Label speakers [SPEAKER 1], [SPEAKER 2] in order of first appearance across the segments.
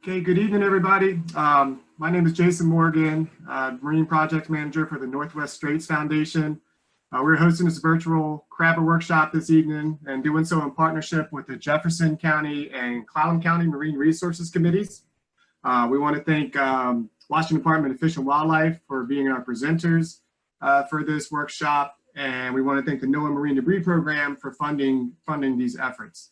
[SPEAKER 1] Okay, good evening, everybody. My name is Jason Morgan, Marine Project Manager for the Northwest Straits Foundation. We're hosting this virtual crabber workshop this evening and doing so in partnership with the Jefferson County and Clallam County Marine Resources Committees. We want to thank Washington Department of Fish and Wildlife for being our presenters for this workshop. And we want to thank the NOAA Marine Debris Program for funding these efforts.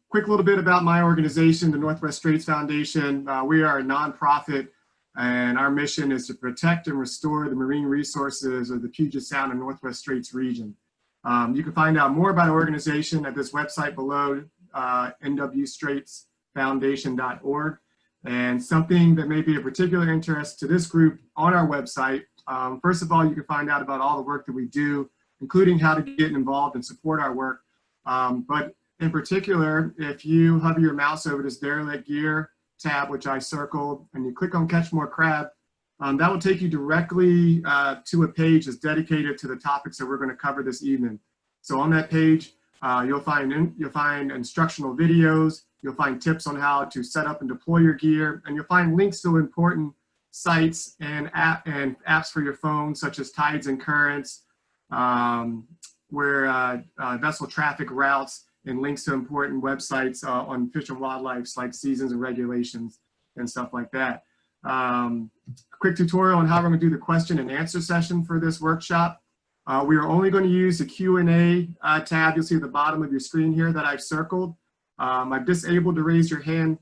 [SPEAKER 1] Quick little bit about my organization, the Northwest Straits Foundation. We are a nonprofit, and our mission is to protect and restore the marine resources of the Puget Sound and Northwest Straits region. You can find out more about our organization at this website below, nwstraitsfoundation.org. And something that may be of particular interest to this group on our website, first of all, you can find out about all the work that we do, including how to get involved and support our work. But in particular, if you hover your mouse over this derelict gear tab, which I circled, and you click on Catch More Crab, that will take you directly to a page that's dedicated to the topics that we're going to cover this evening. So on that page, you'll find instructional videos, you'll find tips on how to set up and deploy your gear, and you'll find links to important sites and apps for your phone, such as tides and currents, where vessel traffic routes, and links to important websites on fish and wildlife, like seasons and regulations and stuff like that. Quick tutorial on how we're going to do the question and answer session for this workshop. We are only going to use the Q&A tab you'll see at the bottom of your screen here that I've circled. I've disabled the raise your hand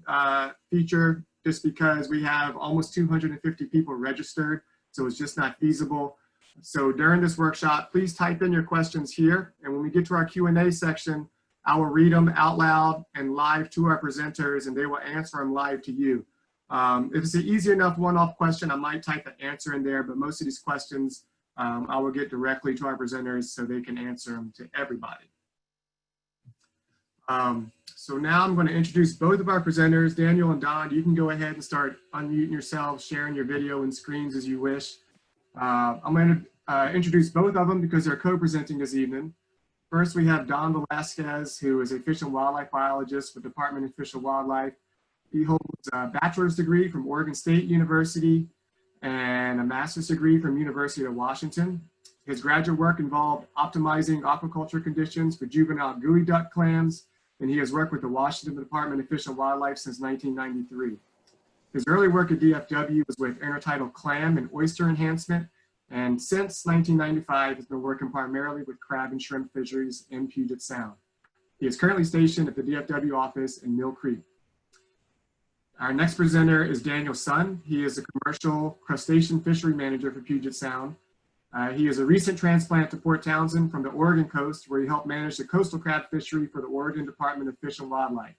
[SPEAKER 1] feature just because we have almost 250 people registered, so it's just not feasible. So during this workshop, please type in your questions here, and when we get to our Q&A section, I will read them out loud and live to our presenters, and they will answer them live to you. If it's an easy enough one-off question, I might type the answer in there, but most of these questions I will get directly to our presenters so they can answer them to everybody. So now I'm going to introduce both of our presenters. Daniel and Don, you can go ahead and start unmuting yourselves, sharing your video and screens as you wish. I'm going to introduce both of them because they're co-presenting this evening. First, we have Don Velasquez, who is a fish and wildlife biologist with the Department of Fish and Wildlife. He holds a bachelor's degree from Oregon State University and a master's degree from University of Washington. His graduate work involved optimizing aquaculture conditions for juvenile gooey duck clams, and he has worked with the Washington Department of Fish and Wildlife since 1993. His early work at DFW was with intertidal clam and oyster enhancement, and since 1995 has been working primarily with crab and shrimp fisheries in Puget Sound. He is currently stationed at the DFW office in Mill Creek. Our next presenter is Daniel Sun. He is a commercial crustacean fishery manager for Puget Sound. He is a recent transplant to Port Townsend from the Oregon coast, where he helped manage the coastal crab fishery for the Oregon Department of Fish and Wildlife.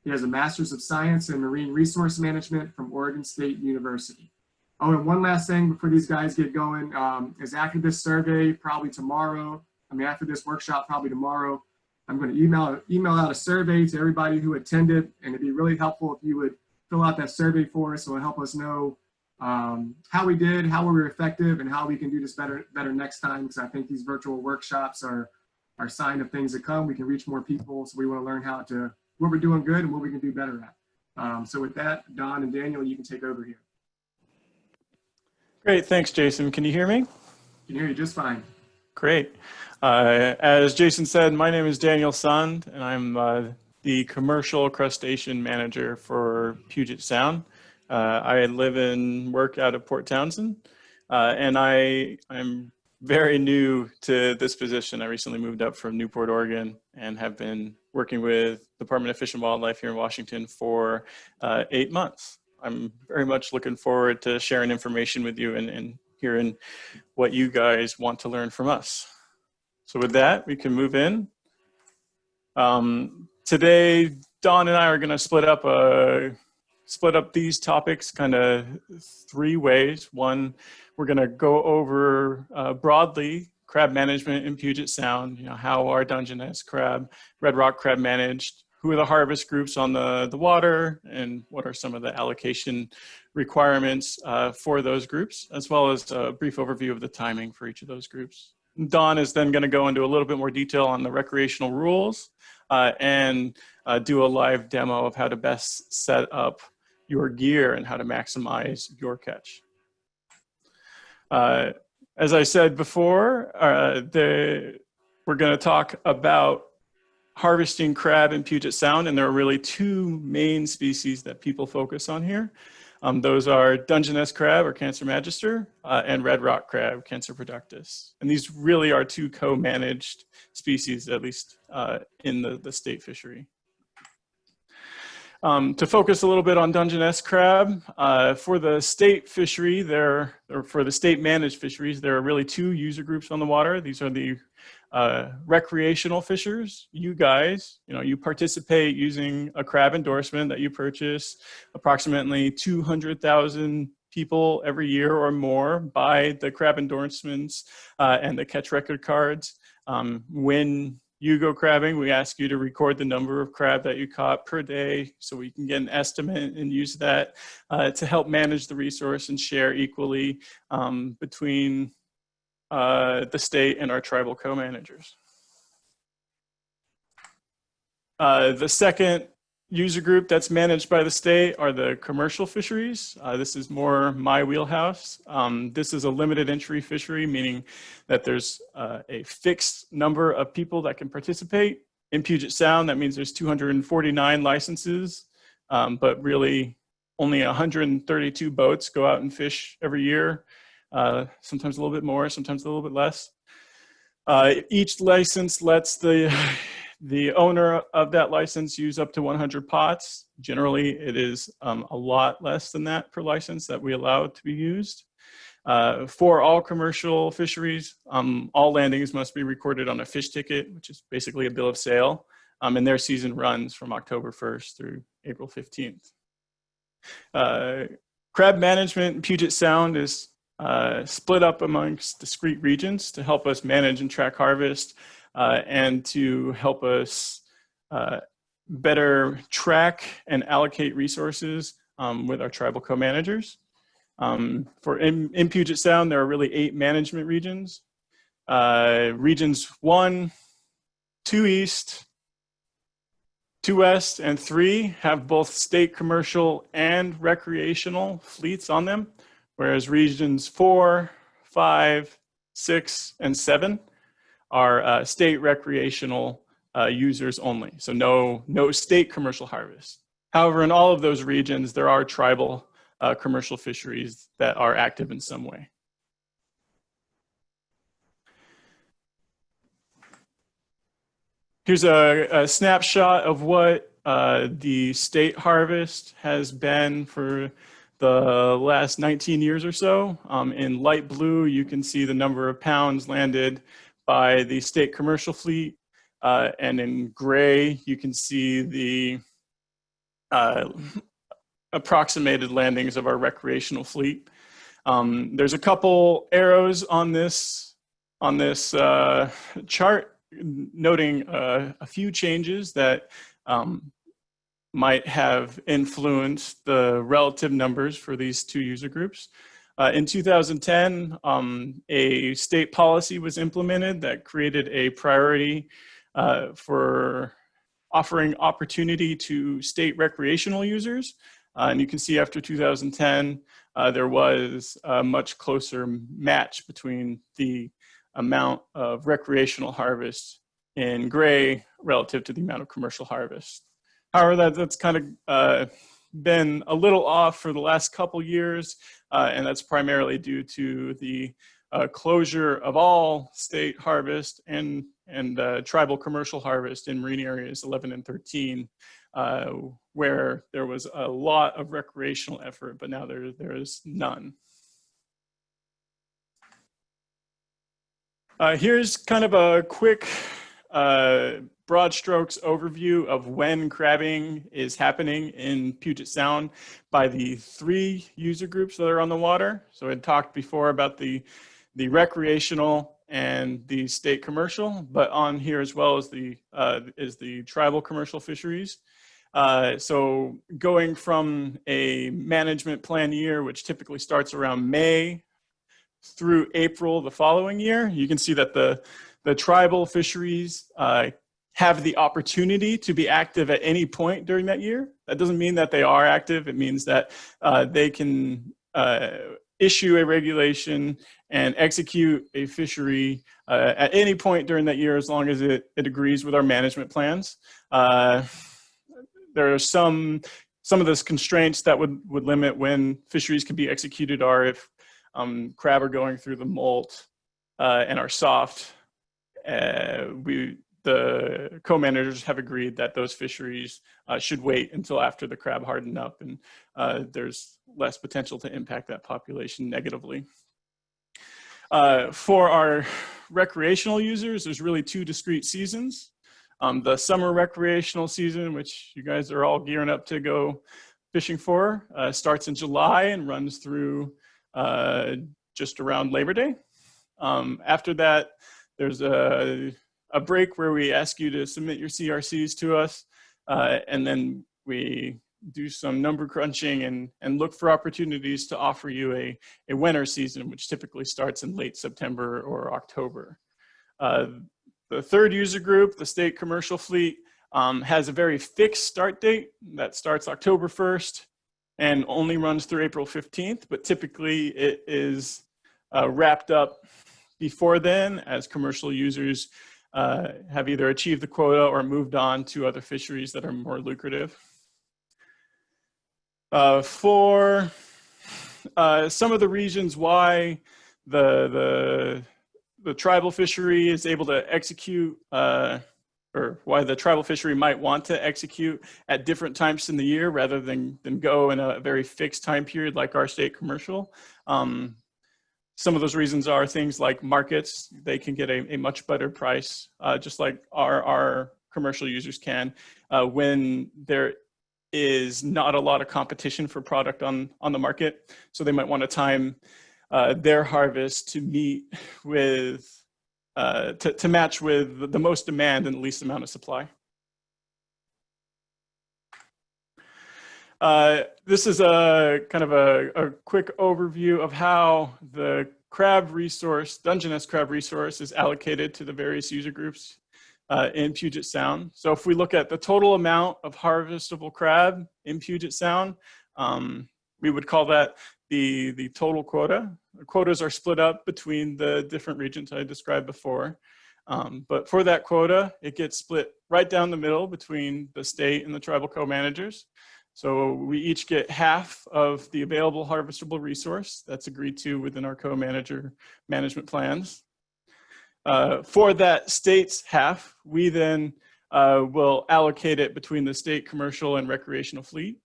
[SPEAKER 1] He has a Master's of Science in Marine Resource Management from Oregon State University. Oh, and one last thing before these guys get going is after this survey, probably tomorrow, after this workshop, probably tomorrow, I'm going to email out a survey to everybody who attended, and it'd be really helpful if you would fill out that survey for us. So it'll help us know how we did, how we were effective, and how we can do this better next time, because I think these virtual workshops are a sign of things to come. We can reach more people, so we want to learn what we're doing good and what we can do better at. So with that, Don and Daniel, you can take over here.
[SPEAKER 2] Great, thanks, Jason. Can you hear me?
[SPEAKER 1] I can hear you just fine.
[SPEAKER 2] Great. As Jason said, my name is Daniel Sund, and I'm the commercial crustacean manager for Puget Sound. I live and work out of Port Townsend, and I'm very new to this position. I recently moved up from Newport, Oregon, and have been working with the Department of Fish and Wildlife here in Washington for 8 months. I'm very much looking forward to sharing information with you and hearing what you guys want to learn from us. So with that, we can move in. Today, Don and I are going to split up these topics kind of 3 ways. One, we're going to go over broadly crab management in Puget Sound. How are Dungeness crab, red rock crab managed? Who are the harvest groups on the water, and what are some of the allocation requirements for those groups, as well as a brief overview of the timing for each of those groups. Don is then going to go into a little bit more detail on the recreational rules, and do a live demo of how to best set up your gear and how to maximize your catch. As I said before, we're going to talk about harvesting crab in Puget Sound, and there are really two main species that people focus on here. Those are Dungeness crab, or Cancer magister, and red rock crab, Cancer productus. And these really are two co-managed species, at least in the state fishery. To focus a little bit on Dungeness crab, for the state fishery, or for the state managed fisheries, there are really two user groups on the water. These are the recreational fishers. You guys, you participate using a crab endorsement that you purchase. Approximately 200,000 people every year or more buy the crab endorsements and the catch record cards. When you go crabbing, we ask you to record the number of crab that you caught per day so we can get an estimate and use that to help manage the resource and share equally between the state and our tribal co-managers. The second user group that's managed by the state are the commercial fisheries. This is more my wheelhouse. This is a limited entry fishery, meaning that there's a fixed number of people that can participate. In Puget Sound, that means there's 249 licenses, but really only 132 boats go out and fish every year. Sometimes a little bit more, sometimes a little bit less. Each license lets the owner of that license use up to 100 pots. Generally, it is a lot less than that per license that we allow to be used. For all commercial fisheries, all landings must be recorded on a fish ticket, which is basically a bill of sale, and their season runs from October 1st through April 15th. Crab management in Puget Sound is split up amongst discrete regions to help us manage and track harvest and to help us better track and allocate resources with our tribal co-managers. In Puget Sound, there are really 8 management regions. Regions 1, 2 East, 2 West, and 3 have both state commercial and recreational fleets on them, whereas regions 4, 5, 6, and 7 are state recreational users only, so no state commercial harvest. However, in all of those regions, there are tribal commercial fisheries that are active in some way. Here's a snapshot of what the state harvest has been for the last 19 years or so. In light blue, you can see the number of pounds landed by the state commercial fleet, and in gray, you can see the approximated landings of our recreational fleet. There's a couple arrows on this chart noting a few changes that might have influenced the relative numbers for these two user groups. In 2010, a state policy was implemented that created a priority for offering opportunity to state recreational users. And you can see after 2010, there was a much closer match between the amount of recreational harvest in gray relative to the amount of commercial harvest. However, that's kind of been a little off for the last couple years, and that's primarily due to the closure of all state harvest and tribal commercial harvest in marine areas 11 and 13, where there was a lot of recreational effort, but now there is none. Here's kind of a quick broad strokes overview of when crabbing is happening in Puget Sound by the 3 user groups that are on the water. So I talked before about the recreational and the state commercial, but on here as well as the tribal commercial fisheries. So going from a management plan year, which typically starts around May through April the following year, you can see that the tribal fisheries have the opportunity to be active at any point during that year. That doesn't mean that they are active. It means that they can issue a regulation and execute a fishery at any point during that year, as long as it agrees with our management plans. There are some of those constraints that would limit when fisheries can be executed are if crab are going through the molt and are soft. The co-managers have agreed that those fisheries should wait until after the crab harden up, and there's less potential to impact that population negatively. For our recreational users, there's really two discrete seasons. The summer recreational season, which you guys are all gearing up to go fishing for, starts in July and runs through just around Labor Day. After that, there's a break where we ask you to submit your CRCs to us, and then we do some number crunching and look for opportunities to offer you a winter season, which typically starts in late September or October. The third user group, the state commercial fleet, has a very fixed start date that starts October 1st and only runs through April 15th, but typically it is wrapped up before then, as commercial users have either achieved the quota or moved on to other fisheries that are more lucrative. For some of the reasons why the tribal fishery is able to execute, or why the tribal fishery might want to execute at different times in the year rather than go in a very fixed time period like our state commercial. Some of those reasons are things like markets. They can get a much better price, just like our commercial users can, when there is not a lot of competition for product on the market. So they might want to time their harvest to meet with, to match with the most demand and the least amount of supply. This is a kind of a quick overview of how the crab resource, Dungeness crab resource, is allocated to the various user groups in Puget Sound. So if we look at the total amount of harvestable crab in Puget Sound, we would call that the total quota. The quotas are split up between the different regions I described before. But for that quota, it gets split right down the middle between the state and the tribal co-managers. So we each get half of the available harvestable resource that's agreed to within our co-manager management plans. For that state's half, we then will allocate it between the state commercial and recreational fleet.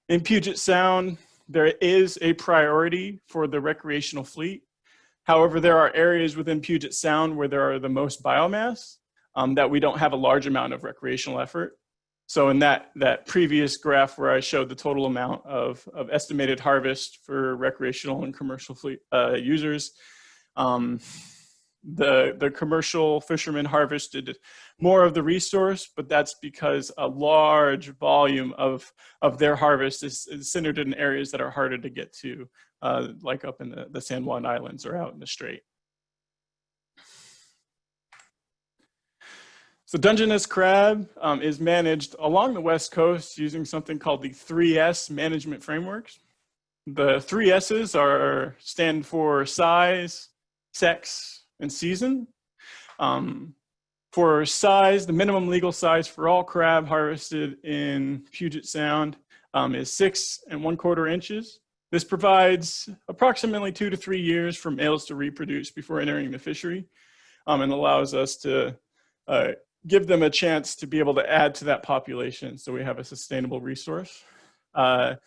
[SPEAKER 2] In Puget Sound, there is a priority for the recreational fleet. However, there are areas within Puget Sound where there are the most biomass that we don't have a large amount of recreational effort. So in that previous graph where I showed the total amount of estimated harvest for recreational and commercial fleet users, the commercial fishermen harvested more of the resource, but that's because a large volume of their harvest is centered in areas that are harder to get to, like up in the San Juan Islands or out in the Strait. So Dungeness crab is managed along the West Coast using something called the 3S management frameworks. The 3 S's stand for size, sex, and season. For size, the minimum legal size for all crab harvested in Puget Sound is 6 1/4 inches. This provides approximately 2 to 3 years for males to reproduce before entering the fishery, and allows us to give them a chance to be able to add to that population so we have a sustainable resource. For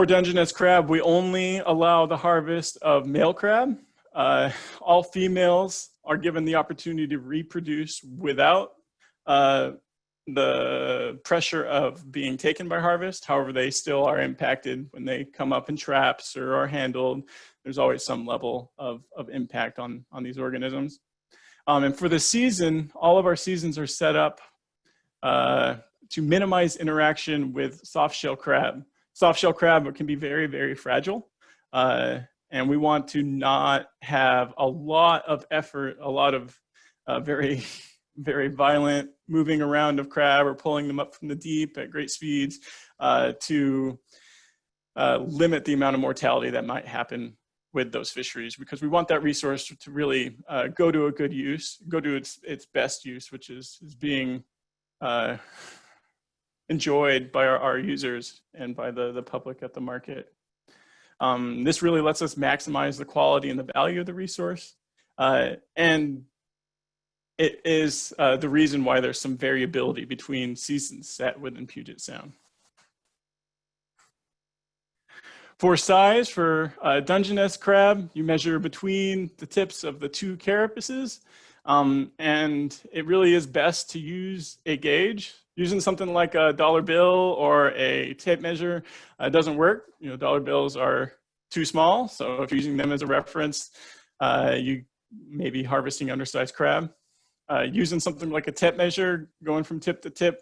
[SPEAKER 2] Dungeness crab, we only allow the harvest of male crab. All females are given the opportunity to reproduce without the pressure of being taken by harvest. However, they still are impacted when they come up in traps or are handled. There's always some level of impact on these organisms. And for the season, all of our seasons are set up to minimize interaction with soft-shell crab. Soft-shell crab can be very, very fragile. And we want to not have a lot of effort, a lot of very very violent moving around of crab or pulling them up from the deep at great speeds to limit the amount of mortality that might happen with those fisheries, because we want that resource to really go to a good use, go to its best use, which is being enjoyed by our users and by the public at the market. This really lets us maximize the quality and the value of the resource. And it is the reason why there's some variability between seasons set within Puget Sound. For size, for Dungeness crab, you measure between the tips of the two carapaces. And it really is best to use a gauge. Using something like a dollar bill or a tape measure doesn't work. You know, dollar bills are too small. So if you're using them as a reference, you may be harvesting undersized crab. Using something like a tip measure, going from tip to tip,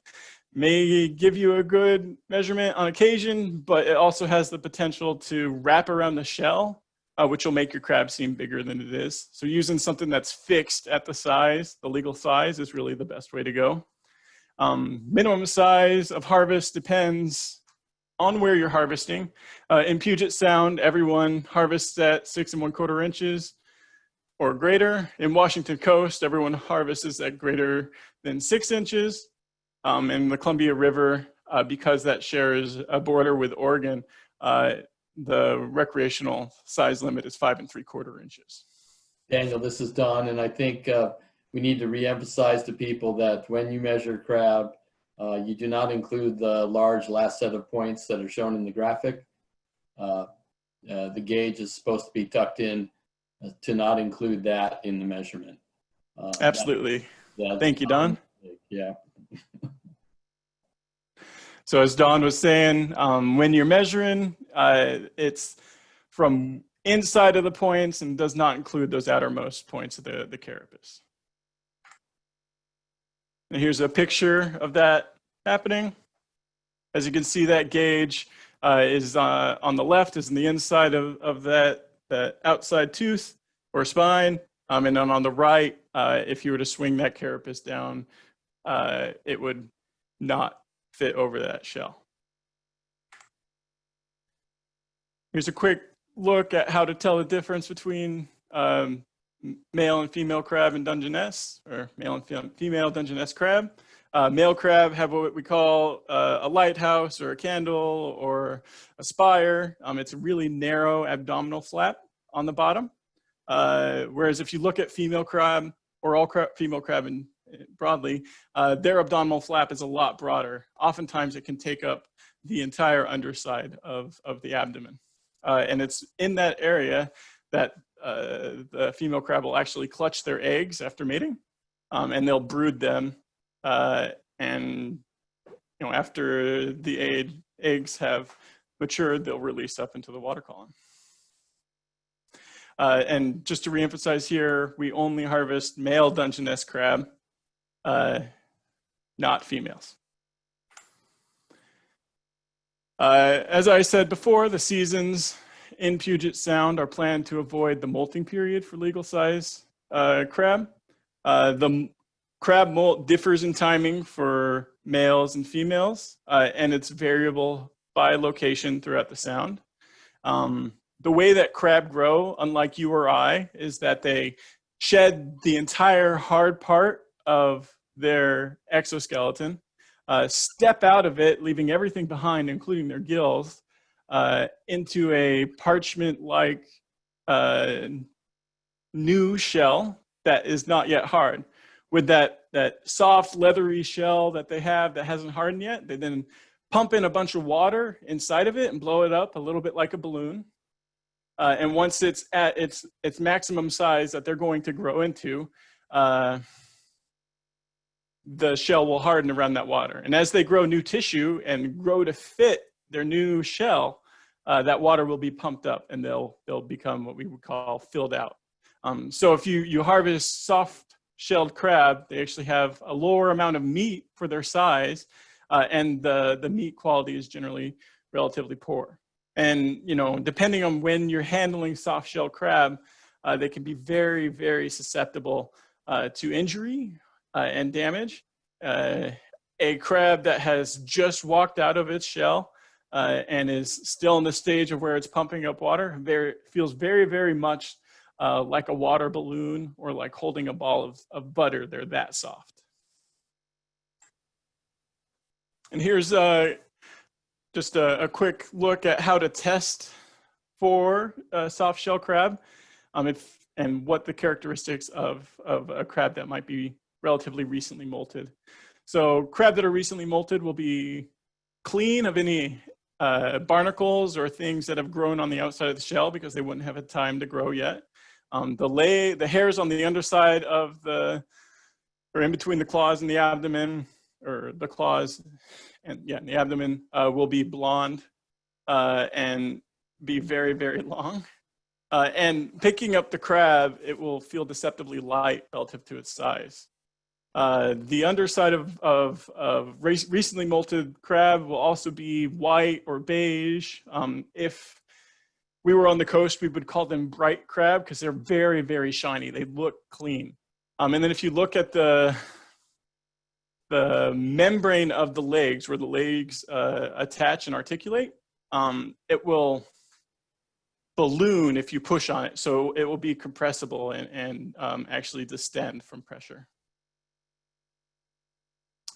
[SPEAKER 2] may give you a good measurement on occasion, but it also has the potential to wrap around the shell, which will make your crab seem bigger than it is. So using something that's fixed at the size, the legal size, is really the best way to go. Minimum size of harvest depends on where you're harvesting. In Puget Sound, everyone harvests at 6 1/4 inches or greater. In Washington Coast, everyone harvests at greater than 6 inches. In the Columbia River, because that shares a border with Oregon, the recreational size limit is 5 3/4 inches.
[SPEAKER 3] Daniel, this is Don, and I think we need to reemphasize to people that when you measure crab, you do not include the large last set of points that are shown in the graphic. The gauge is supposed to be tucked in to not include that in the measurement.
[SPEAKER 2] Absolutely. Thank you, Don.
[SPEAKER 3] Yeah.
[SPEAKER 2] So as Don was saying, when you're measuring, it's from inside of the points and does not include those outermost points of the carapace. And here's a picture of that happening. As you can see, that gauge is on the left, is in the inside of that outside tooth or spine. And then on the right, if you were to swing that carapace down, it would not fit over that shell. Here's a quick look at how to tell the difference between male and female crab in Dungeness, or male and female Dungeness crab. Male crab have what we call a lighthouse or a candle or a spire. It's a really narrow abdominal flap on the bottom. Whereas if you look at female crab, or all female crab broadly, their abdominal flap is a lot broader. Oftentimes it can take up the entire underside of the abdomen. And it's in that area that the female crab will actually clutch their eggs after mating, and they'll brood them. And after the eggs have matured, they'll release up into the water column. And just to reemphasize here, we only harvest male Dungeness crab, not females. As I said before, the seasons in Puget Sound are planned to avoid the molting period for legal size crab. The crab molt differs in timing for males and females, and it's variable by location throughout the sound. The way that crab grow, unlike you or I, is that they shed the entire hard part of their exoskeleton, step out of it, leaving everything behind, including their gills, into a parchment-like new shell that is not yet hard. With that soft, leathery shell that they have that hasn't hardened yet, they then pump in a bunch of water inside of it and blow it up a little bit like a balloon. And once it's at its maximum size that they're going to grow into, the shell will harden around that water. And as they grow new tissue and grow to fit their new shell, that water will be pumped up and they'll become what we would call filled out. So if you harvest soft-shelled crab, they actually have a lower amount of meat for their size, and the meat quality is generally relatively poor. And depending on when you're handling soft-shelled crab, they can be very, very susceptible to injury and damage. A crab that has just walked out of its shell and is still in the stage of where it's pumping up water feels very, very much like a water balloon or like holding a ball of butter. They're that soft. And here's just a quick look at how to test for soft shell crab and what the characteristics of a crab that might be relatively recently molted. So crab that are recently molted will be clean of any barnacles or things that have grown on the outside of the shell because they wouldn't have had time to grow yet. The hairs on the underside of or in between the claws and the abdomen, or the claws and the abdomen will be blonde and be very, very long. And picking up the crab, it will feel deceptively light relative to its size. The underside of recently molted crab will also be white or beige. If we were on the coast, we would call them bright crab because they're very, very shiny. They look clean. And then if you look at the membrane of the legs, where the legs attach and articulate, it will balloon if you push on it. So it will be compressible and actually distend from pressure.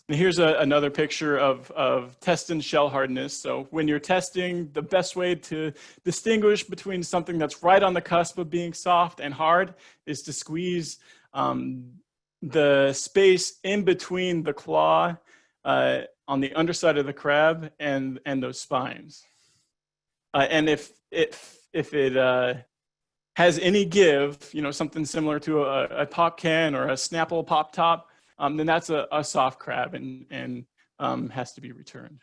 [SPEAKER 2] And here's another picture of testing shell hardness. So when you're testing, the best way to distinguish between something that's right on the cusp of being soft and hard is to squeeze the space in between the claw on the underside of the crab and those spines. And if it has any give, something similar to a pop can or a Snapple pop top, then that's a soft crab and has to be returned.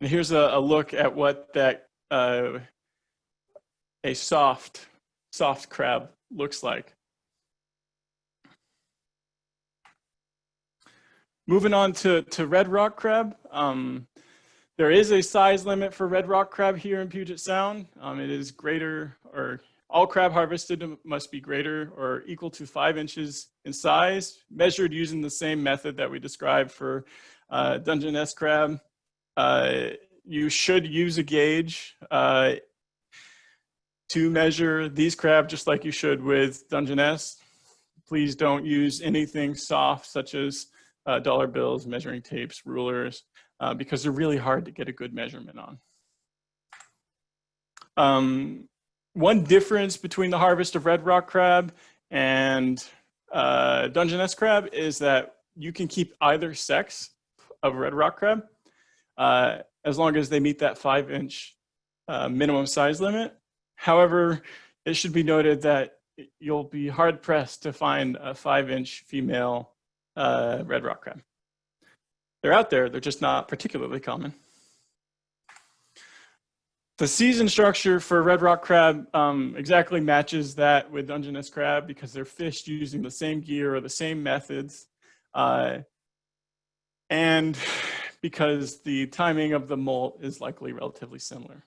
[SPEAKER 2] And here's a look at what that a soft crab looks like. Moving on to red rock crab. There is a size limit for red rock crab here in Puget Sound. It is greater, or all crab harvested must be greater or equal to 5 inches in size, measured using the same method that we described for Dungeness crab. You should use a gauge to measure these crab just like you should with Dungeness. Please don't use anything soft such as dollar bills, measuring tapes, rulers, because they're really hard to get a good measurement on. One difference between the harvest of red rock crab and Dungeness crab is that you can keep either sex of red rock crab as long as they meet that 5-inch minimum size limit. However, it should be noted that you'll be hard pressed to find a 5-inch female red rock crab. They're out there, they're just not particularly common. The season structure for red rock crab exactly matches that with Dungeness crab because they're fished using the same gear or the same methods. And because the timing of the molt is likely relatively similar.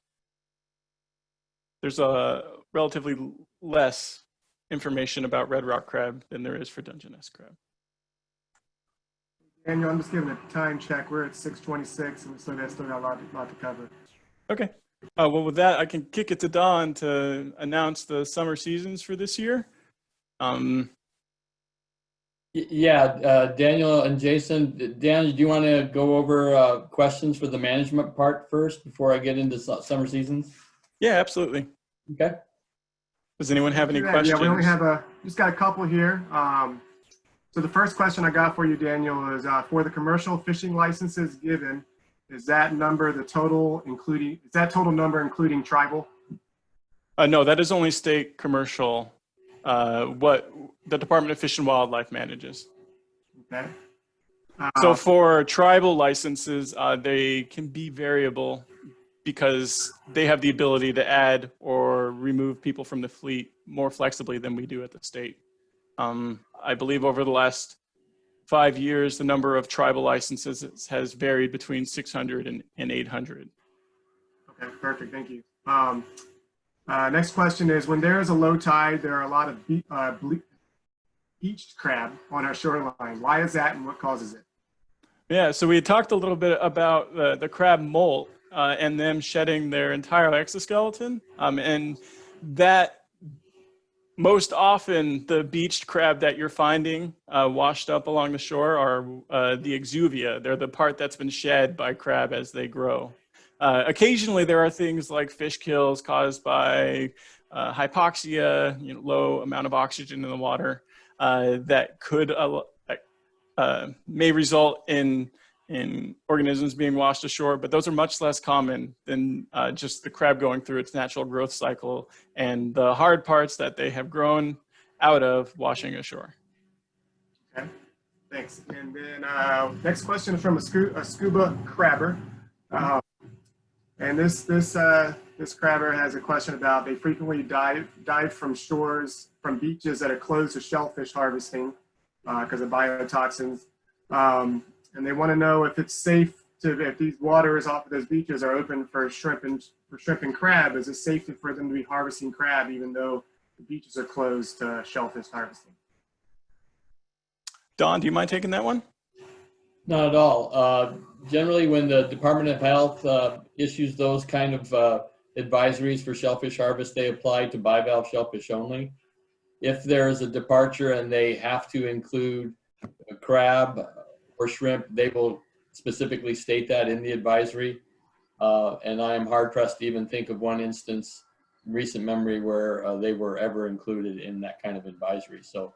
[SPEAKER 2] There's a relatively less information about red rock crab than there is for Dungeness crab.
[SPEAKER 1] Daniel, I'm just giving a time check. We're at 6:26 and we still got a lot to cover.
[SPEAKER 2] Okay. Well, with that, I can kick it to Don to announce the summer seasons for this year.
[SPEAKER 3] Daniel and Jason. Daniel, do you want to go over questions for the management part first before I get into summer seasons?
[SPEAKER 2] Yeah, absolutely.
[SPEAKER 3] Okay.
[SPEAKER 2] Does anyone have any questions?
[SPEAKER 1] Yeah, we only have just got a couple here. So the first question I got for you, Daniel, is for the commercial fishing licenses given, is that number the total including, is that total number including tribal?
[SPEAKER 2] No, that is only state commercial, what the Department of Fish and Wildlife manages.
[SPEAKER 1] Okay.
[SPEAKER 2] So for tribal licenses, they can be variable because they have the ability to add or remove people from the fleet more flexibly than we do at the state. I believe over the last 5 years, the number of tribal licenses has varied between 600 and 800.
[SPEAKER 1] Okay, perfect, thank you. Next question is, when there is a low tide, there are a lot of beached crab on our shoreline. Why is that and what causes it?
[SPEAKER 2] Yeah, so we talked a little bit about the crab molt and them shedding their entire exoskeleton. And that most often the beached crab that you're finding washed up along the shore are the exuvia. They're the part that's been shed by crab as they grow. Occasionally there are things like fish kills caused by hypoxia, low amount of oxygen in the water that could may result in organisms being washed ashore, but those are much less common than just the crab going through its natural growth cycle and the hard parts that they have grown out of washing ashore.
[SPEAKER 1] Okay, thanks. And then next question is from a scuba crabber. And this crabber has a question about they frequently dive from shores, from beaches that are closed to shellfish harvesting because of biotoxins. And they want to know if it's safe if these waters off of those beaches are open for shrimp and crab, is it safe for them to be harvesting crab even though the beaches are closed to shellfish harvesting?
[SPEAKER 2] Don, do you mind taking that one?
[SPEAKER 3] Not at all. Generally, when the Department of Health issues those kind of advisories for shellfish harvest, they apply to bivalve shellfish only. If there is a departure and they have to include a crab or shrimp, they will specifically state that in the advisory. And I am hard pressed to even think of one instance in recent memory where they were ever included in that kind of advisory. So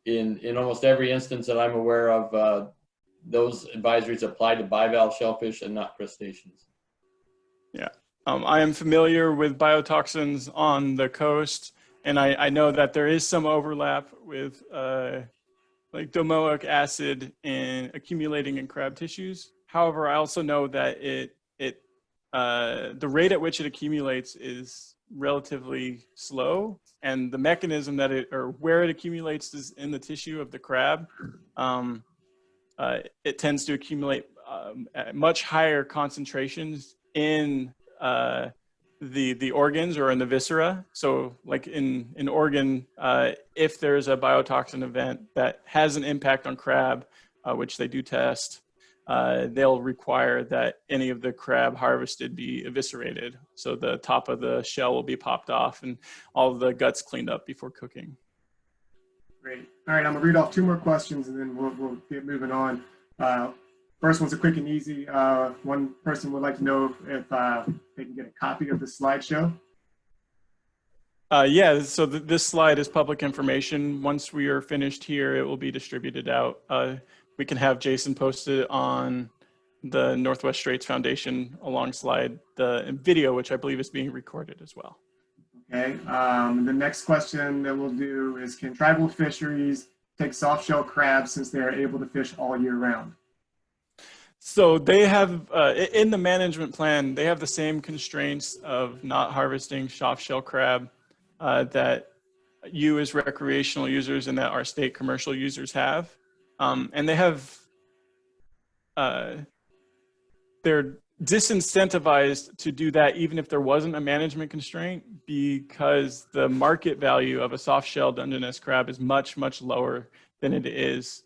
[SPEAKER 3] in almost every instance that I'm aware of, those advisories apply to bivalve shellfish and not crustaceans.
[SPEAKER 2] Yeah, I am familiar with biotoxins on the coast, and I know that there is some overlap with like domoic acid in accumulating in crab tissues. However, I also know that the rate at which it accumulates is relatively slow, and the mechanism that or where it accumulates is in the tissue of the crab. It tends to accumulate at much higher concentrations in the organs or in the viscera. So like in organ, if there's a biotoxin event that has an impact on crab, which they do test, they'll require that any of the crab harvested be eviscerated. So the top of the shell will be popped off and all of the guts cleaned up before cooking.
[SPEAKER 1] Great. All right, I'm gonna read off two more questions and then we'll get moving on. First one's a quick and easy. One person would like to know if they can get a copy of the slideshow.
[SPEAKER 2] Yeah, so this slide is public information. Once we are finished here, it will be distributed out. We can have Jason post it on the Northwest Straits Foundation alongside the video, which I believe is being recorded as well.
[SPEAKER 1] Okay, the next question that we'll do is, can tribal fisheries take soft-shell crabs since they are able to fish all year round?
[SPEAKER 2] So they have, in the management plan, they have the same constraints of not harvesting soft-shell crab that you as recreational users and that our state commercial users have. And they have, they're disincentivized to do that even if there wasn't a management constraint, because the market value of a soft-shelled Dungeness crab is much, much lower than it is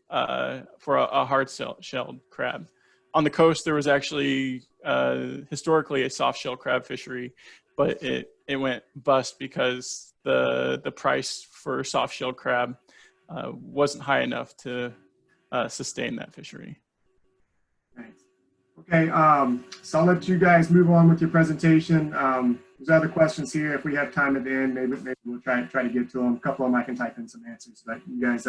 [SPEAKER 2] for a hard-shelled crab. On the coast, there was actually historically a soft-shell crab fishery, but it went bust because the price for soft-shelled crab wasn't high enough to sustain that fishery.
[SPEAKER 1] Thanks. Okay, so I'll let you guys move on with your presentation. There's other questions here. If we have time at the end, maybe we'll try to get to them. A couple of them I can type in some answers, but you guys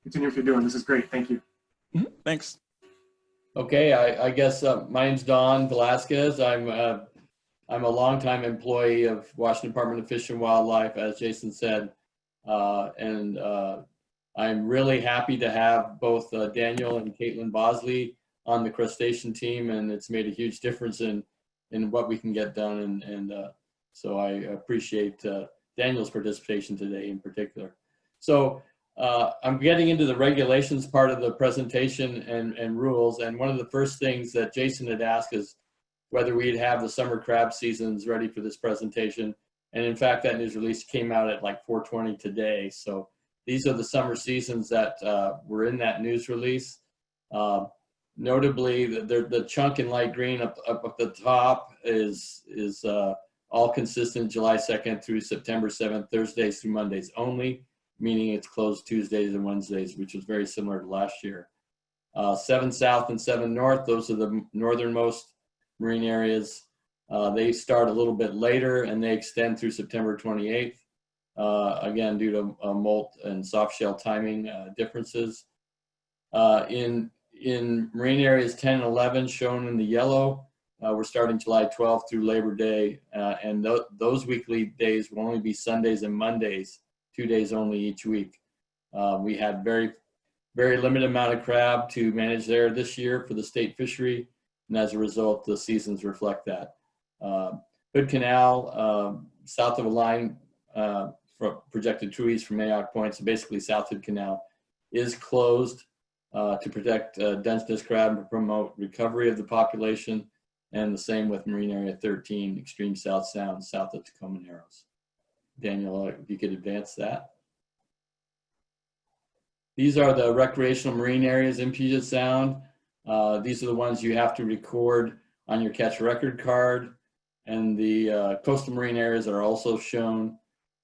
[SPEAKER 1] continue what you're doing. This is great. Thank you.
[SPEAKER 2] Thanks.
[SPEAKER 3] Okay, I guess my name's Don Velasquez. I'm a longtime employee of Washington Department of Fish and Wildlife, as Jason said, and I'm really happy to have both Daniel and Caitlin Bosley on the crustacean team, and it's made a huge difference in what we can get done, and so I appreciate Daniel's participation today in particular. So I'm getting into the regulations part of the presentation and rules, and one of the first things that Jason had asked is whether we'd have the summer crab seasons ready for this presentation, and in fact that news release came out at like 4:20 today, so These are the summer seasons that were in that news release. Notably, the chunk in light green up at the top is all consistent July 2nd through September 7th, Thursdays through Mondays only, meaning it's closed Tuesdays and Wednesdays, which was very similar to last year. 7 South and 7 North, those are the northernmost marine areas. They start a little bit later and they extend through September 28th, again, due to molt and soft shell timing differences. In marine areas 10 and 11, shown in the yellow, we're starting July 12th through Labor Day, and those weekly days will only be Sundays and Mondays, 2 days only each week. We had very limited amount of crab to manage there this year for the state fishery, and as a result, the seasons reflect that. Hood Canal, south of a line for projected true east from Mayock Point, so basically South Hood Canal, is closed to protect Dungeness crab and promote recovery of the population, and the same with Marine Area 13, Extreme South Sound, south of Tacoma Narrows. Daniel, if you could advance that. These are the recreational marine areas in Puget Sound. These are the ones you have to record on your catch record card, and the coastal marine areas are also shown.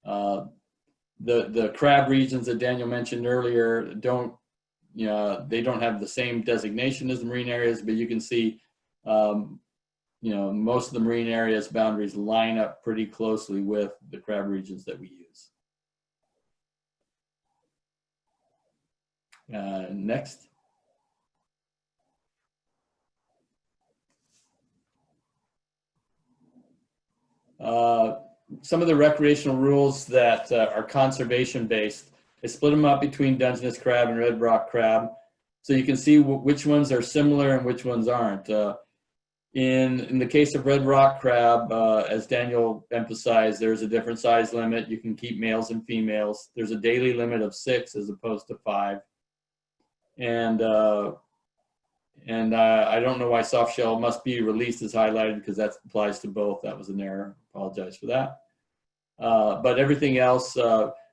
[SPEAKER 3] The crab regions that Daniel mentioned earlier they don't have the same designation as the marine areas, but you can see most of the marine areas boundaries line up pretty closely with the crab regions that we use. Next. Some of the recreational rules that are conservation based, I split them up between Dungeness crab and red rock crab, so you can see which ones are similar and which ones aren't. In the case of red rock crab, as Daniel emphasized, there's a different size limit. You can keep males and females. There's a daily limit of 6 as opposed to 5. And I don't know why soft shell must be released is highlighted, because that applies to both. That was an error. Apologize for that. But everything else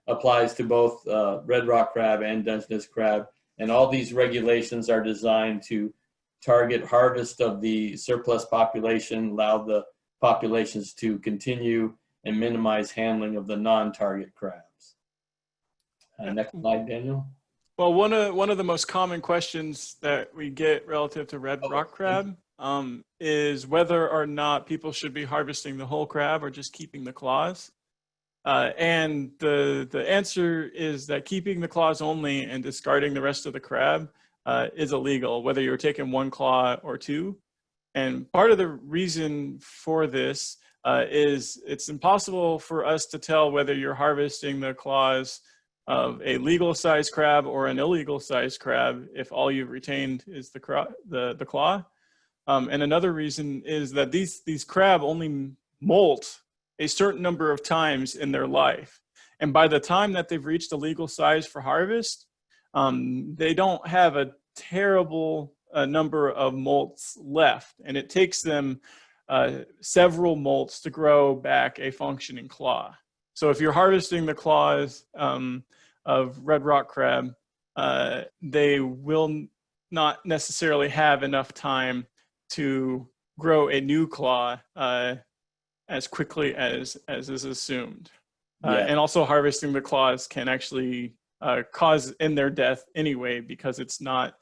[SPEAKER 3] applies to both red rock crab and Dungeness crab. And all these regulations are designed to target harvest of the surplus population, allow the populations to continue, and minimize handling of the non-target crabs. Next slide, Daniel.
[SPEAKER 2] Well, one of the most common questions that we get relative to red rock crab is whether or not people should be harvesting the whole crab or just keeping the claws. And the answer is that keeping the claws only and discarding the rest of the crab is illegal, whether you're taking 1 claw or 2. And part of the reason for this is it's impossible for us to tell whether you're harvesting the claws of a legal size crab or an illegal size crab if all you've retained is the claw. And another reason is that these crab only molt a certain number of times in their life. And by the time that they've reached a legal size for harvest, they don't have a terrible number of molts left. And it takes them several molts to grow back a functioning claw. So if you're harvesting the claws of red rock crab, they will not necessarily have enough time to grow a new claw as quickly as is assumed. And also harvesting the claws can actually cause in their death anyway, because it's not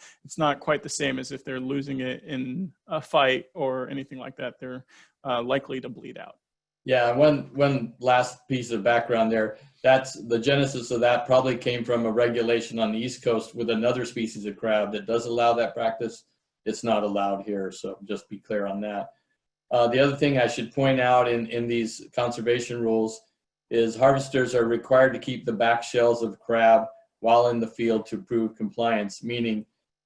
[SPEAKER 2] quite the same as if they're losing it in a fight or anything like that. They're likely to bleed out.
[SPEAKER 3] Yeah, one last piece of background there. That's the genesis of that probably came from a regulation on the East Coast with another species of crab that does allow that practice. It's not allowed here, so just be clear on that. The other thing I should point out in these conservation rules is harvesters are required to keep the back shells of crab while in the field to prove compliance, meaning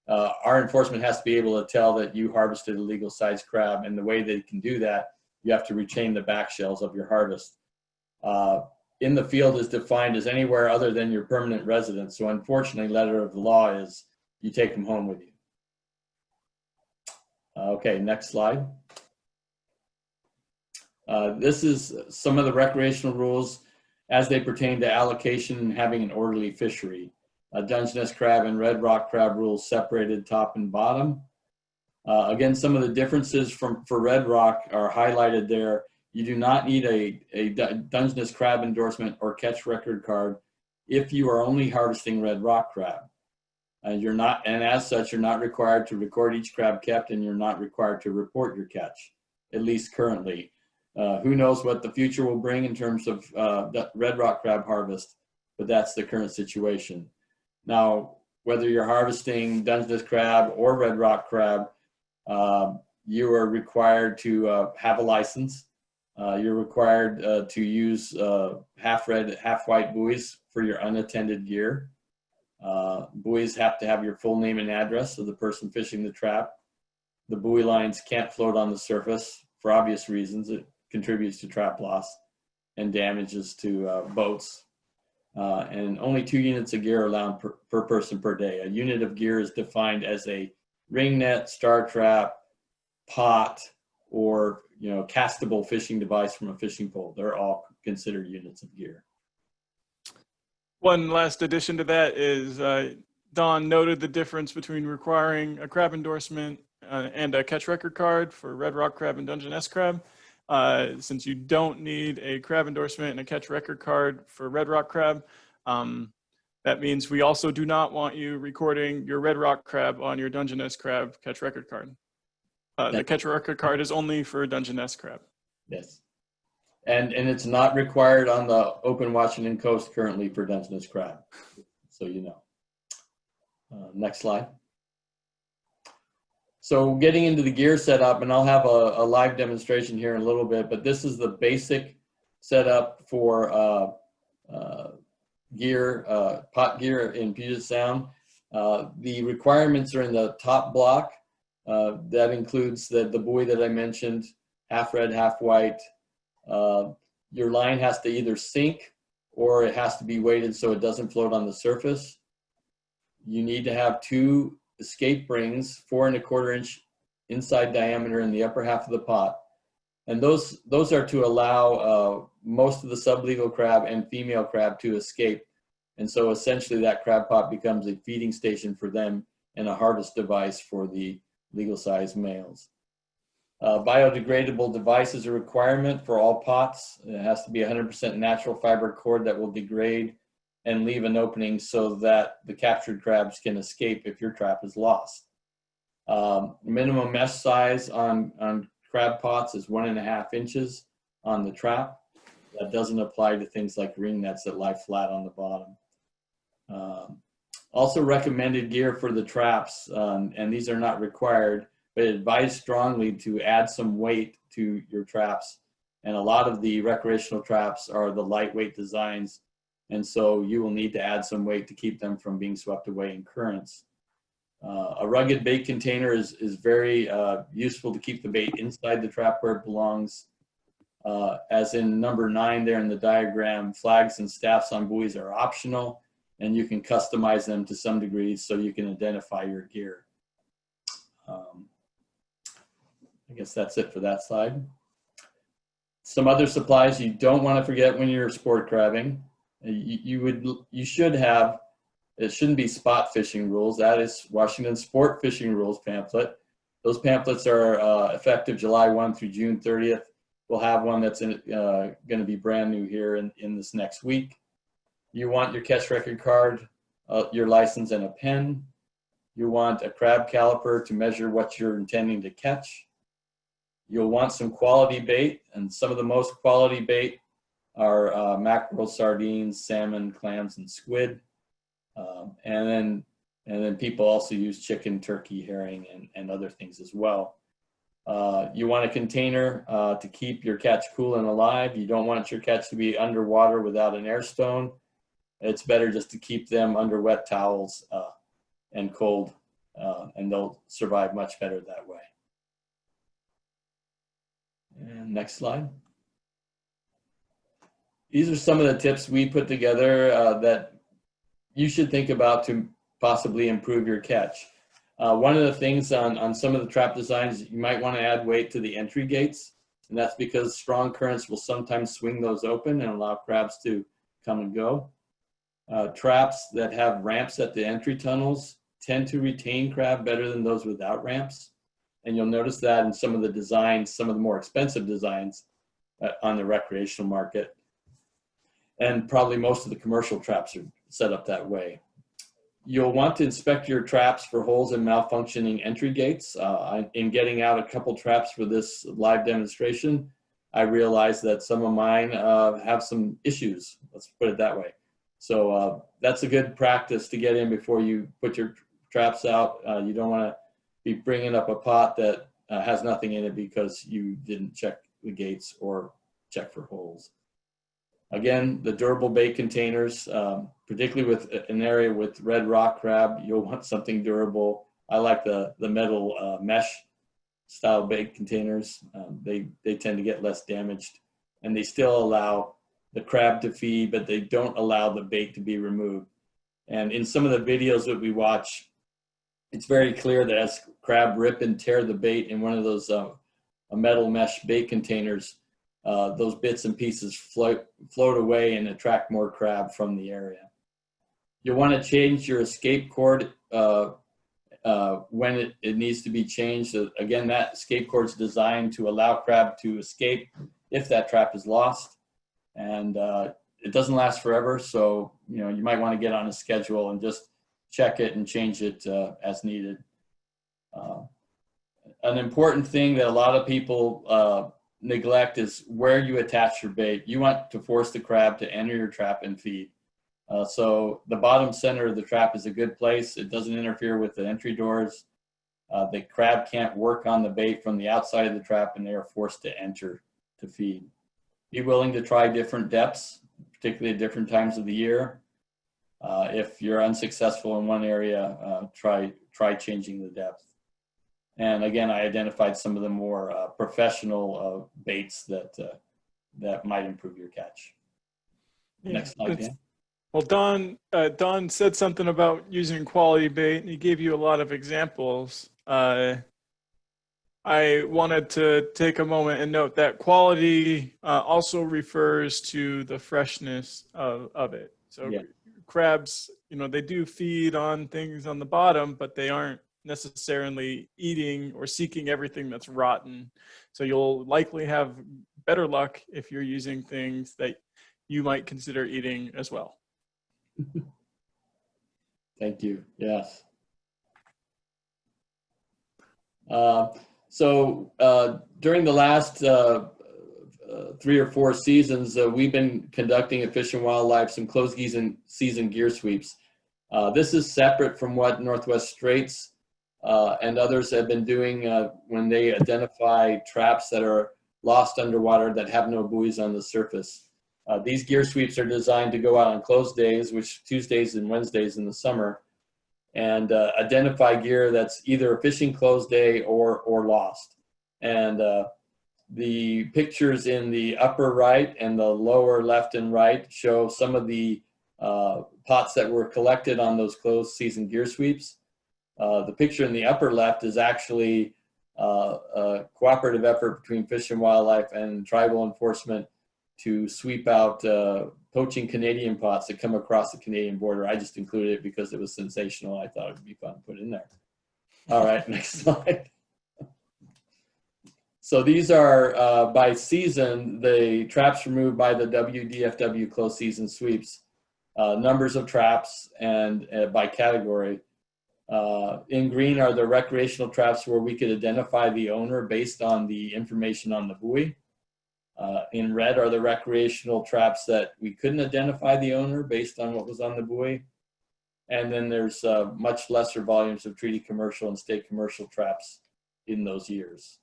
[SPEAKER 3] our enforcement has to be able to tell that you harvested a legal size crab, and the way they can do that, you have to retain the back shells of your harvest. In the field is defined as anywhere other than your permanent residence. So unfortunately, letter of the law is you take them home with you. Okay, next slide. This is some of the recreational rules. as they pertain to allocation and having an orderly fishery. Dungeness crab and red rock crab rules separated top and bottom. Again, some of the differences for red rock are highlighted there. You do not need a Dungeness crab endorsement or catch record card if you are only harvesting red rock crab. And as such, you're not required to record each crab kept, and you're not required to report your catch, at least currently. Who knows what the future will bring in terms of red rock crab harvest, but that's the current situation. Now, whether you're harvesting Dungeness crab or red rock crab, you are required to have a license. You're required to use half red, half white buoys for your unattended gear. Buoys have to have your full name and address of the person fishing the trap. The buoy lines can't float on the surface for obvious reasons. It contributes to trap loss and damages to boats. And only 2 units of gear are allowed per person per day. A unit of gear is defined as a ring net, star trap, pot, or castable fishing device from a fishing pole. They're all considered units of gear.
[SPEAKER 2] One last addition to that is Don noted the difference between requiring a crab endorsement and a catch record card for red rock crab and Dungeness crab. Since you don't need a crab endorsement and a catch record card for red rock crab, that means we also do not want you recording your red rock crab on your Dungeness crab catch record card. The catch record card is only for Dungeness crab.
[SPEAKER 3] Yes. And it's not required on the open Washington coast currently for Dungeness crab, so you know. Next slide. So getting into the gear setup, and I'll have a live demonstration here in a little bit, but this is the basic setup for gear, pot gear in Puget Sound. The requirements are in the top block. That includes the buoy that I mentioned, half red, half white. Your line has to either sink or it has to be weighted so it doesn't float on the surface. You need to have 2 escape rings, 4 1/4 inch inside diameter in the upper half of the pot. And those are to allow most of the sublegal crab and female crab to escape. And so essentially that crab pot becomes a feeding station for them and a harvest device for the legal size males. Biodegradable device is a requirement for all pots. It has to be 100% natural fiber cord that will degrade and leave an opening so that the captured crabs can escape if your trap is lost. Minimum mesh size on crab pots is 1.5 inches on the trap. That doesn't apply to things like ring nets that lie flat on the bottom. Also recommended gear for the traps, and these are not required, but advised strongly to add some weight to your traps. And a lot of the recreational traps are the lightweight designs, and so you will need to add some weight to keep them from being swept away in currents. A rugged bait container is very useful to keep the bait inside the trap where it belongs. As in number 9 there in the diagram, flags and staffs on buoys are optional, and you can customize them to some degree so you can identify your gear. I guess that's it for that slide. Some other supplies you don't want to forget when you're sport crabbing. You should have, it shouldn't be spot fishing rules. That is Washington Sport Fishing Rules pamphlet. Those pamphlets are effective July 1 through June 30th. We'll have one that's going to be brand new here in this next week. You want your catch record card, your license, and a pen. You want a crab caliper to measure what you're intending to catch. You'll want some quality bait, and some of the most quality bait are mackerel, sardines, salmon, clams, and squid. And then people also use chicken, turkey, herring, and other things as well. You want a container to keep your catch cool and alive. You don't want your catch to be underwater without an air stone. It's better just to keep them under wet towels and cold, and they'll survive much better that way. And next slide. These are some of the tips we put together that you should think about to possibly improve your catch. One of the things on some of the trap designs, you might want to add weight to the entry gates, and that's because strong currents will sometimes swing those open and allow crabs to come and go. Traps that have ramps at the entry tunnels tend to retain crab better than those without ramps. And you'll notice that in some of the designs, some of the more expensive designs on the recreational market. And probably most of the commercial traps are set up that way. You'll want to inspect your traps for holes in malfunctioning entry gates. In getting out a couple traps for this live demonstration, I realized that some of mine have some issues, let's put it that way. So that's a good practice to get in before you put your traps out. You don't want to be bringing up a pot that has nothing in it because you didn't check the gates or check for holes. Again, the durable bait containers, particularly with an area with red rock crab, you'll want something durable. I like the metal mesh style bait containers. They tend to get less damaged, and they still allow the crab to feed, but they don't allow the bait to be removed. And in some of the videos that we watch, it's very clear that as crab rip and tear the bait in one of those metal mesh bait containers, those bits and pieces float away and attract more crab from the area. You'll want to change your escape cord when it needs to be changed. So again, that escape cord is designed to allow crab to escape if that trap is lost. And it doesn't last forever, so you might want to get on a schedule and just check it and change it as needed. An important thing that a lot of people neglect is where you attach your bait. You want to force the crab to enter your trap and feed. So the bottom center of the trap is a good place. It doesn't interfere with the entry doors. The crab can't work on the bait from the outside of the trap, and they are forced to enter to feed. Be willing to try different depths, particularly at different times of the year. If you're unsuccessful in one area, try changing the depth. And again, I identified some of the more professional baits that might improve your catch. Next slide, Dan.
[SPEAKER 2] Well, Don said something about using quality bait, and he gave you a lot of examples. I wanted to take a moment and note that quality also refers to the freshness of it. So yeah. Crabs, they do feed on things on the bottom, but they aren't necessarily eating or seeking everything that's rotten. So you'll likely have better luck if you're using things that you might consider eating as well.
[SPEAKER 3] Thank you. Yes. So during the last 3 or 4 seasons, we've been conducting at Fish and Wildlife some closed season gear sweeps. This is separate from what Northwest Straits and others have been doing when they identify traps that are lost underwater that have no buoys on the surface. These gear sweeps are designed to go out on closed days, which Tuesdays and Wednesdays in the summer, and identify gear that's either a fishing closed day or lost. And the pictures in the upper right and the lower left and right show some of the pots that were collected on those closed season gear sweeps. The picture in the upper left is actually a cooperative effort between Fish and Wildlife and tribal enforcement to sweep out poaching Canadian pots that come across the Canadian border. I just included it because it was sensational. I thought it would be fun to put in there. All right, next slide. So these are, by season, the traps removed by the WDFW closed season sweeps, numbers of traps, and by category. In green are the recreational traps where we could identify the owner based on the information on the buoy. In red are the recreational traps that we couldn't identify the owner based on what was on the buoy. And then there's much lesser volumes of treaty commercial and state commercial traps in those years.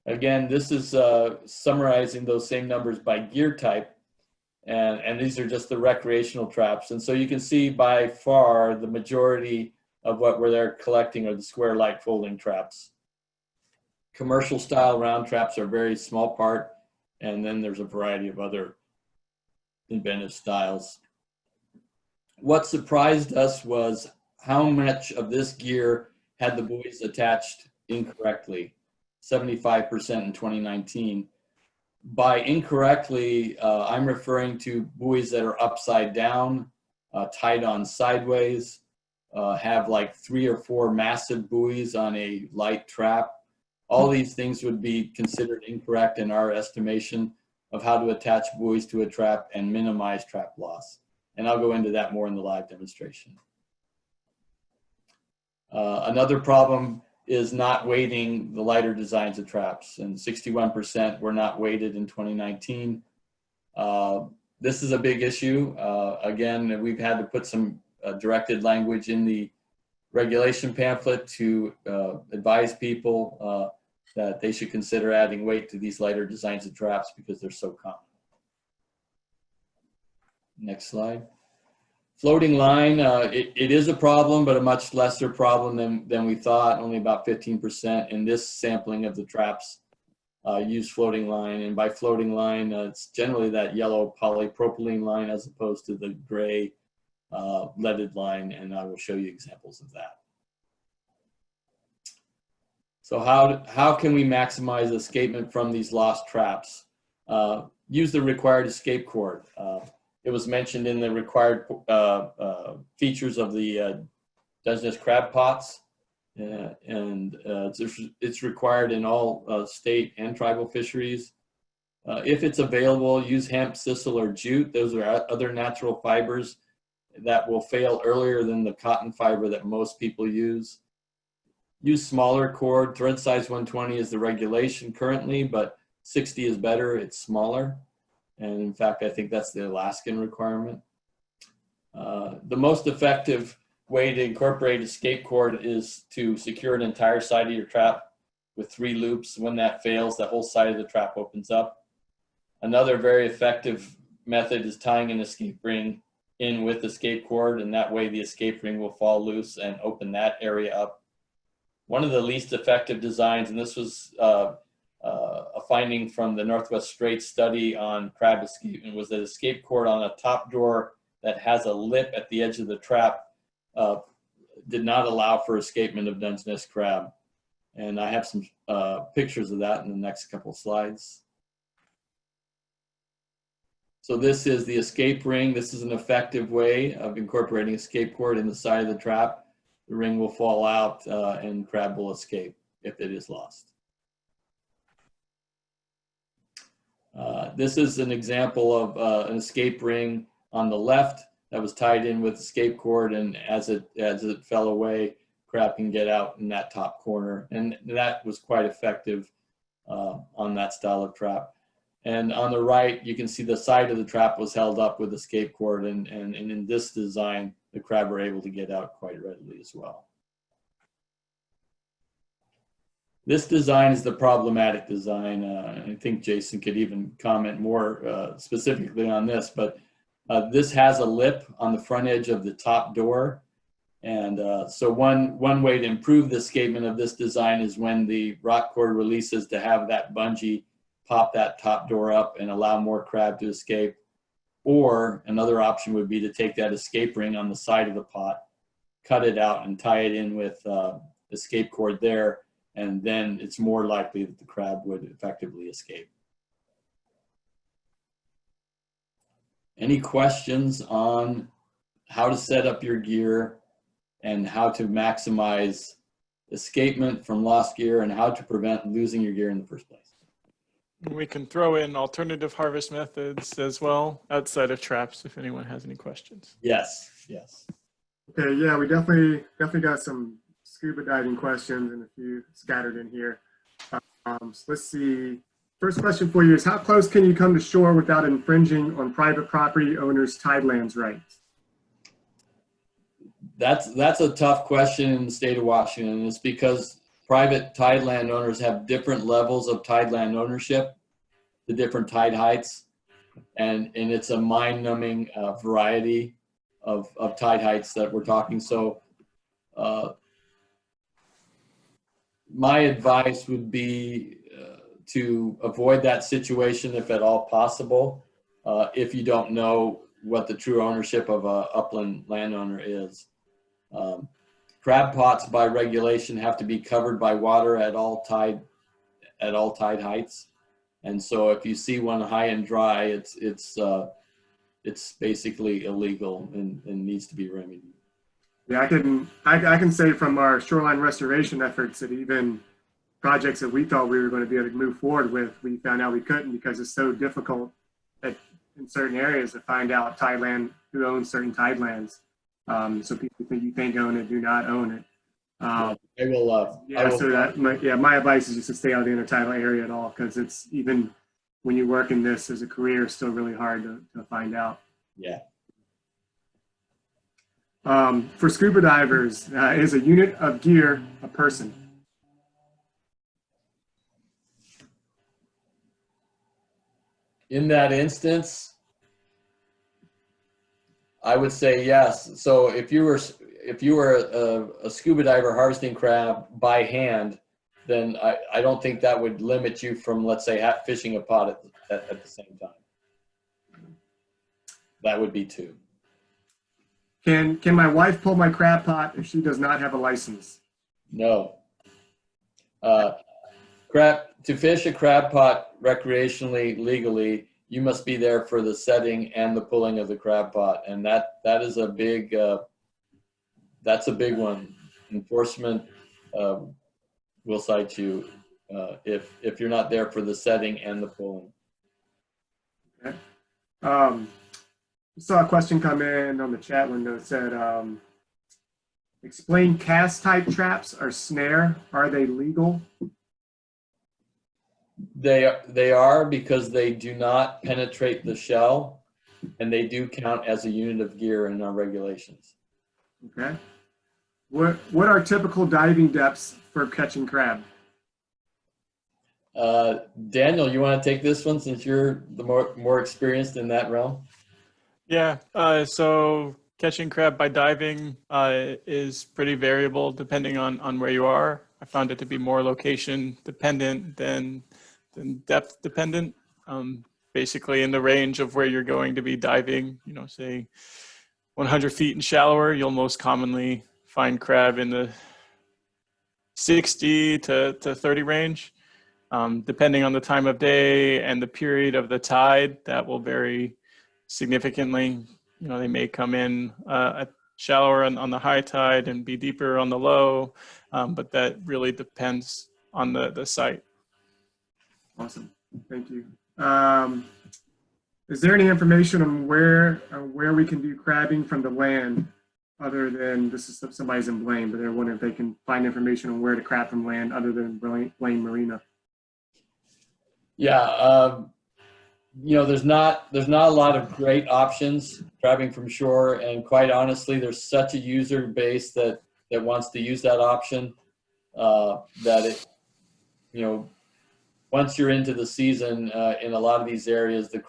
[SPEAKER 3] Again, this is summarizing those same numbers by gear type. And these are just the recreational traps. And so you can see by far the majority of what we're there collecting are the square light folding traps. Commercial style round traps are a very small part. And then there's a variety of other inventive styles. What surprised us was how much of this gear had the buoys attached incorrectly, 75% in 2019. By incorrectly, I'm referring to buoys that are upside down, tied on sideways, have like 3 or 4 massive buoys on a light trap. All these things would be considered incorrect in our estimation of how to attach buoys to a trap and minimize trap loss. And I'll go into that more in the live demonstration. Another problem is not weighting the lighter designs of traps, and 61% were not weighted in 2019. This is a big issue. Again, we've had to put some directed language in the regulation pamphlet to advise people that they should consider adding weight to these lighter designs of traps because they're so common. Next slide. Floating line, it is a problem, but a much lesser problem than we thought. Only about 15% in this sampling of the traps use floating line. And by floating line, it's generally that yellow polypropylene line as opposed to the gray leaded line, and I will show you examples of that. So how can we maximize escapement from these lost traps? Use the required escape cord. It was mentioned in the required features of the Dungeness crab pots, and it's required in all state and tribal fisheries. If it's available, use hemp, sisal, or jute. Those are other natural fibers that will fail earlier than the cotton fiber that most people use. Use smaller cord. Thread size 120 is the regulation currently, but 60 is better. It's smaller. And in fact, I think that's the Alaskan requirement. The most effective way to incorporate escape cord is to secure an entire side of your trap with 3 loops. When that fails, the whole side of the trap opens up. Another very effective method is tying an escape ring in with escape cord, and that way the escape ring will fall loose and open that area up. One of the least effective designs, and this was a finding from the Northwest Straits study on crab escapement, was that escape cord on a top door that has a lip at the edge of the trap did not allow for escapement of Dungeness crab. And I have some pictures of that in the next couple slides. So this is the escape ring. This is an effective way of incorporating escape cord in the side of the trap. The ring will fall out and crab will escape if it is lost. This is an example of an escape ring on the left that was tied in with escape cord, and as it fell away, crab can get out in that top corner, and that was quite effective on that style of trap. And on the right, you can see the side of the trap was held up with escape cord, and in this design, the crab were able to get out quite readily as well. This design is the problematic design. I think Jason could even comment more specifically on this, but this has a lip on the front edge of the top door. And so one way to improve the escapement of this design is when the rock cord releases, to have that bungee pop that top door up and allow more crab to escape. Or another option would be to take that escape ring on the side of the pot, cut it out and tie it in with escape cord there, and then it's more likely that the crab would effectively escape. Any questions on how to set up your gear and how to maximize escapement from lost gear and how to prevent losing your gear in the first place?
[SPEAKER 2] We can throw in alternative harvest methods as well outside of traps if anyone has any questions.
[SPEAKER 3] Yes, yes.
[SPEAKER 1] Okay, yeah, we definitely got some scuba diving questions and a few scattered in here. So let's see. First question for you is, how close can you come to shore without infringing on private property owners' tidelands rights?
[SPEAKER 3] That's a tough question in the state of Washington. It's because private tideland owners have different levels of tideland ownership, the different tide heights, and it's a mind-numbing variety of tide heights that we're talking. So my advice would be to avoid that situation if at all possible, if you don't know what the true ownership of an upland landowner is. Crab pots by regulation have to be covered by water at all tide heights. And so if you see one high and dry, it's basically illegal and needs to be remedied.
[SPEAKER 1] Yeah, I can say from our shoreline restoration efforts that even projects that we thought we were going to be able to move forward with, we found out we couldn't because it's so difficult in certain areas to find out tideland who owns certain tidelands. So people think you think own it, do not own it.
[SPEAKER 3] I will.
[SPEAKER 1] My advice is just to stay out of the intertidal area at all, because it's, even when you work in this as a career, it's still really hard to find out.
[SPEAKER 3] Yeah.
[SPEAKER 1] For scuba divers, is a unit of gear a person?
[SPEAKER 3] In that instance, I would say yes. So if you were a scuba diver harvesting crab by hand, then I don't think that would limit you from, let's say, fishing a pot at the same time. That would be 2.
[SPEAKER 1] Can my wife pull my crab pot if she does not have a license?
[SPEAKER 3] No. To fish a crab pot recreationally, legally, you must be there for the setting and the pulling of the crab pot, and that is a big that's a big one. Enforcement will cite you if you're not there for the setting and the pulling.
[SPEAKER 1] Okay. Saw a question come in on the chat window. It said, explain cast type traps or snare. Are they legal?
[SPEAKER 3] They are, because they do not penetrate the shell, and they do count as a unit of gear in our regulations.
[SPEAKER 1] Okay. What are typical diving depths for catching crab?
[SPEAKER 3] Daniel, you want to take this one since you're the more experienced in that realm?
[SPEAKER 2] Yeah, so catching crab by diving is pretty variable depending on where you are. I found it to be more location dependent than depth dependent. Basically in the range of where you're going to be diving, say 100 feet and shallower, you'll most commonly find crab in the 60 to 30 range. Depending on the time of day and the period of the tide, that will vary significantly. They may come in shallower on the high tide and be deeper on the low, but that really depends on the site.
[SPEAKER 1] Awesome, thank you. Is there any information on where we can do crabbing from the land, other than, this is somebody's in Blaine, but they're wondering if they can find information on where to crab from land other than Blaine Marina?
[SPEAKER 3] Yeah, there's not a lot of great options crabbing from shore, and quite honestly, there's such a user base that wants to use that option that it, once you're into the season, in a lot of these areas, the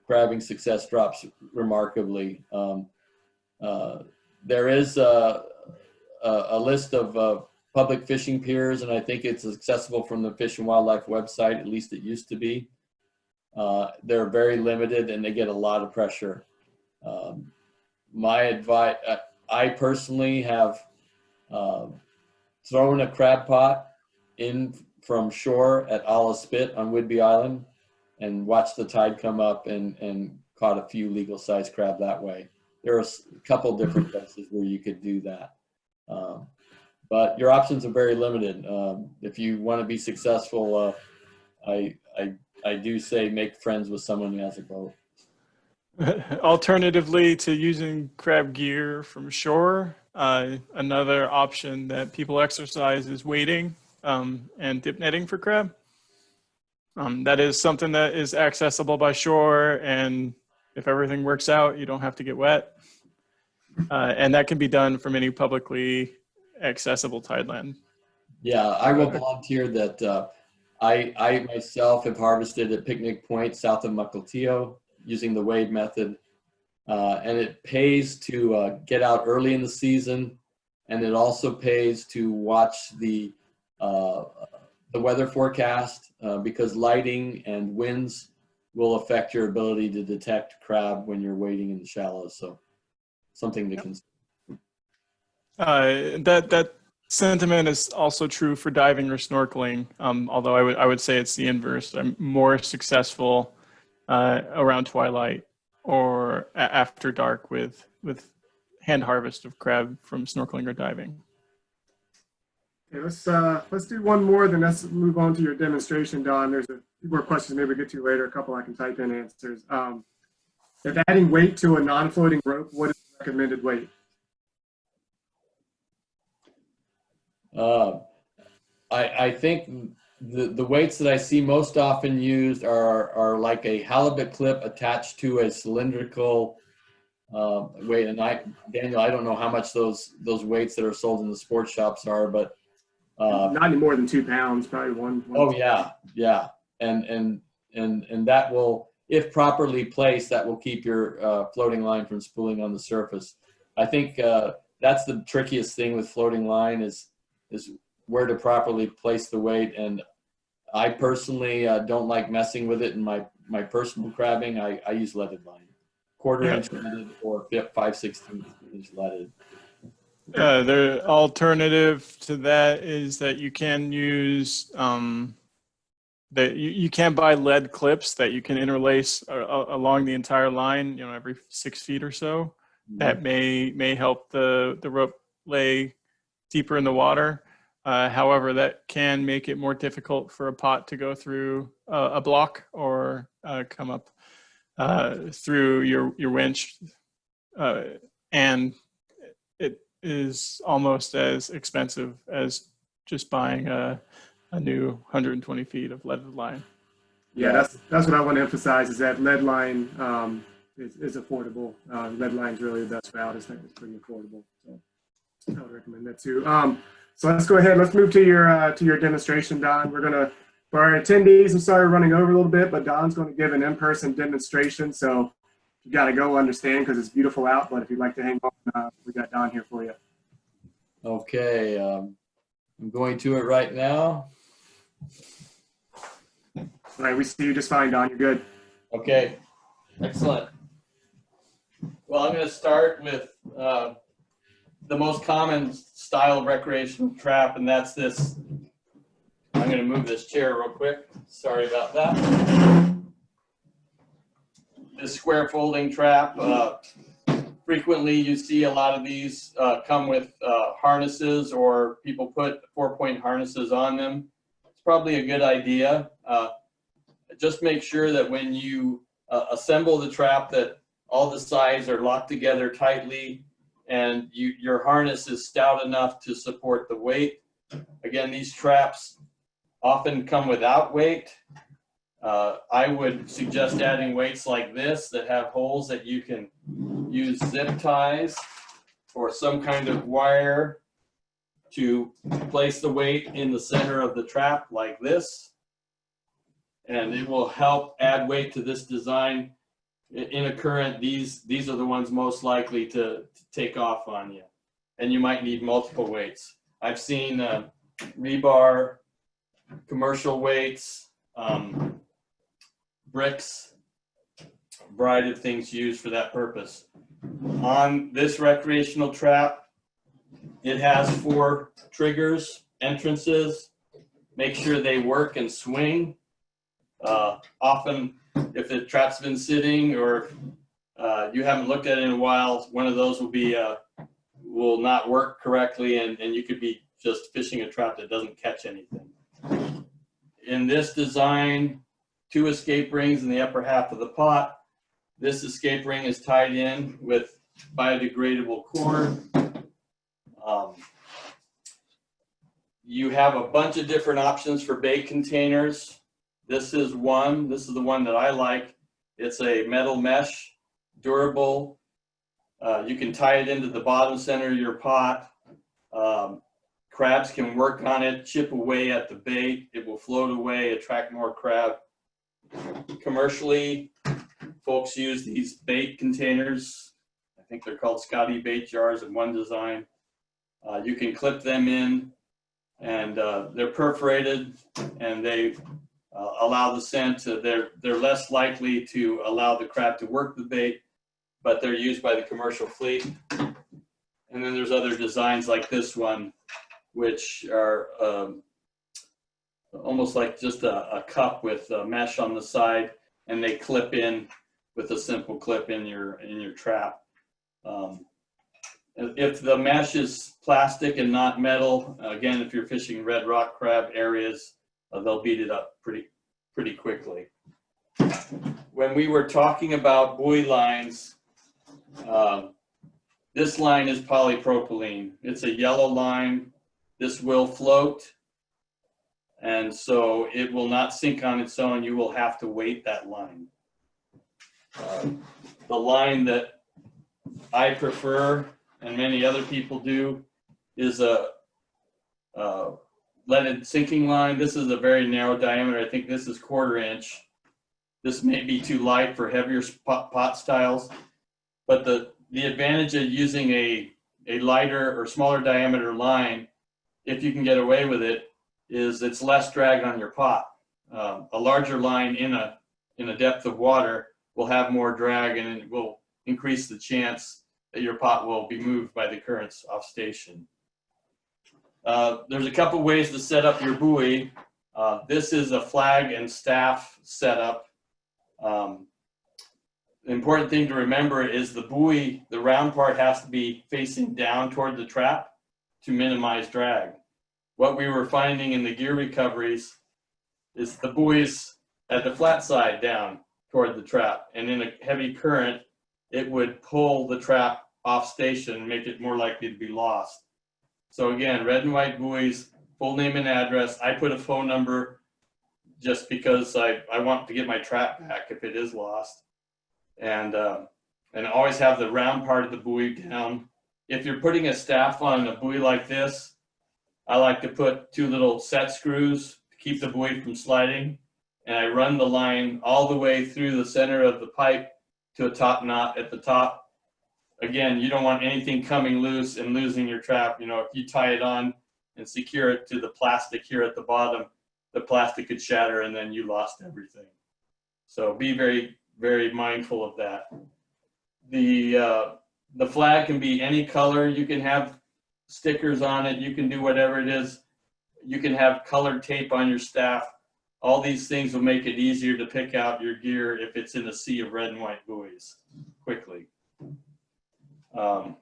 [SPEAKER 3] crabbing success drops remarkably. There is a list of public fishing piers, and I think it's accessible from the Fish and Wildlife website. At least it used to be. They're very limited, and they get a lot of pressure. My advice, I personally have thrown a crab pot in from shore at Ala Spit on Whidbey Island and watched the tide come up and caught a few legal sized crab that way. There are a couple different places where you could do that. But your options are very limited. If you want to be successful, I do say make friends with someone who has a boat.
[SPEAKER 2] Alternatively to using crab gear from shore, another option that people exercise is wading and dip netting for crab. That is something that is accessible by shore, and if everything works out, you don't have to get wet. And that can be done from any publicly accessible tideland.
[SPEAKER 3] Yeah, I will volunteer that I myself have harvested at Picnic Point south of Mukilteo using the wade method. And it pays to get out early in the season, and it also pays to watch the weather forecast because lighting and winds will affect your ability to detect crab when you're wading in the shallows. So something to consider.
[SPEAKER 2] That sentiment is also true for diving or snorkeling, although I would say it's the inverse. I'm more successful around twilight or after dark with hand harvest of crab from snorkeling or diving.
[SPEAKER 1] Okay, let's do one more, then let's move on to your demonstration, Don. There's a few more questions maybe we'll get to later, a couple I can type in answers. If adding weight to a non-floating rope, what is the recommended weight?
[SPEAKER 3] I think the weights that I see most often used are like a halibut clip attached to a cylindrical weight. And Daniel, I don't know how much those weights that are sold in the sports shops are, but
[SPEAKER 1] Not any more than 2 pounds, probably one.
[SPEAKER 3] Oh yeah, and that will, if properly placed, that will keep your floating line from spooling on the surface. I think that's the trickiest thing with floating line is where to properly place the weight. And I personally don't like messing with it in my personal crabbing. I use leaded line, quarter-inch leaded or 5/16 inch leaded.
[SPEAKER 2] The alternative to that is that you can use that you can buy lead clips that you can interlace along the entire line, every 6 feet or so. That may help the rope lay deeper in the water. However, that can make it more difficult for a pot to go through a block or come up through your winch, and it is almost as expensive as just buying a new 120 feet of leaded line.
[SPEAKER 1] Yeah, that's what I want to emphasize is that lead line is affordable. Lead line is really the best route. It's pretty affordable. So I would recommend that too. So let's go ahead. Let's move to your demonstration, Don. We're gonna, for our attendees, I'm sorry we're running over a little bit, but Don's going to give an in-person demonstration. So you got to go understand because it's beautiful out. But if you'd like to hang on, we got Don here for you.
[SPEAKER 3] Okay, I'm going to it right now.
[SPEAKER 1] All right, we see you just fine, Don. You're good.
[SPEAKER 3] Okay, excellent. Well, I'm going to start with the most common style of recreational trap, and that's this. I'm going to move this chair real quick. Sorry about that. This square folding trap. Frequently, you see a lot of these come with harnesses, or people put 4-point harnesses on them. It's probably a good idea. Just make sure that when you assemble the trap that all the sides are locked together tightly and your harness is stout enough to support the weight. Again, these traps often come without weight. I would suggest adding weights like this that have holes that you can use zip ties or some kind of wire to place the weight in the center of the trap like this. And it will help add weight to this design. In a current, these are the ones most likely to take off on you. And you might need multiple weights. I've seen rebar, commercial weights, bricks, a variety of things used for that purpose. On this recreational trap, it has 4 triggers, entrances. Make sure they work and swing. Often, if the trap's been sitting or you haven't looked at it in a while, one of those will not work correctly, and you could be just fishing a trap that doesn't catch anything. In this design, 2 escape rings in the upper half of the pot. This escape ring is tied in with biodegradable cord. You have a bunch of different options for bait containers. This is one. This is the one that I like. It's a metal mesh, durable. You can tie it into the bottom center of your pot. Crabs can work on it, chip away at the bait. It will float away, attract more crab. Commercially, folks use these bait containers. I think they're called Scotty bait jars in one design. You can clip them in, and they're perforated, and they allow the scent. They're less likely to allow the crab to work the bait, but they're used by the commercial fleet. And then there's other designs like this one, which are almost like just a cup with mesh on the side, and they clip in with a simple clip in your trap. If the mesh is plastic and not metal, again, if you're fishing red rock crab areas, they'll beat it up pretty quickly. When we were talking about buoy lines, this line is polypropylene. It's a yellow line. This will float, and so it will not sink on its own. You will have to weight that line. The line that I prefer, and many other people do, is a leaded sinking line. This is a very narrow diameter. I think this is 1/4 inch. This may be too light for heavier pot styles, but the advantage of using a lighter or smaller diameter line, if you can get away with it, is it's less drag on your pot. A larger line in a depth of water will have more drag, and it will increase the chance that your pot will be moved by the currents off station. There's a couple ways to set up your buoy. This is a flag and staff setup. The important thing to remember is the buoy, the round part has to be facing down toward the trap to minimize drag. What we were finding in the gear recoveries is the buoys at the flat side down toward the trap, and in a heavy current, it would pull the trap off station and make it more likely to be lost. So again, red and white buoys, full name and address. I put a phone number just because I want to get my trap back if it is lost. And always have the round part of the buoy down. If you're putting a staff on a buoy like this, I like to put 2 little set screws to keep the buoy from sliding. And I run the line all the way through the center of the pipe to a top knot at the top. Again, you don't want anything coming loose and losing your trap. You know, if you tie it on and secure it to the plastic here at the bottom, the plastic could shatter and then you lost everything. So be very, very mindful of that. The flag can be any color. You can have stickers on it. You can do whatever it is. You can have colored tape on your staff. All these things will make it easier to pick out your gear if it's in a sea of red and white buoys quickly. I'm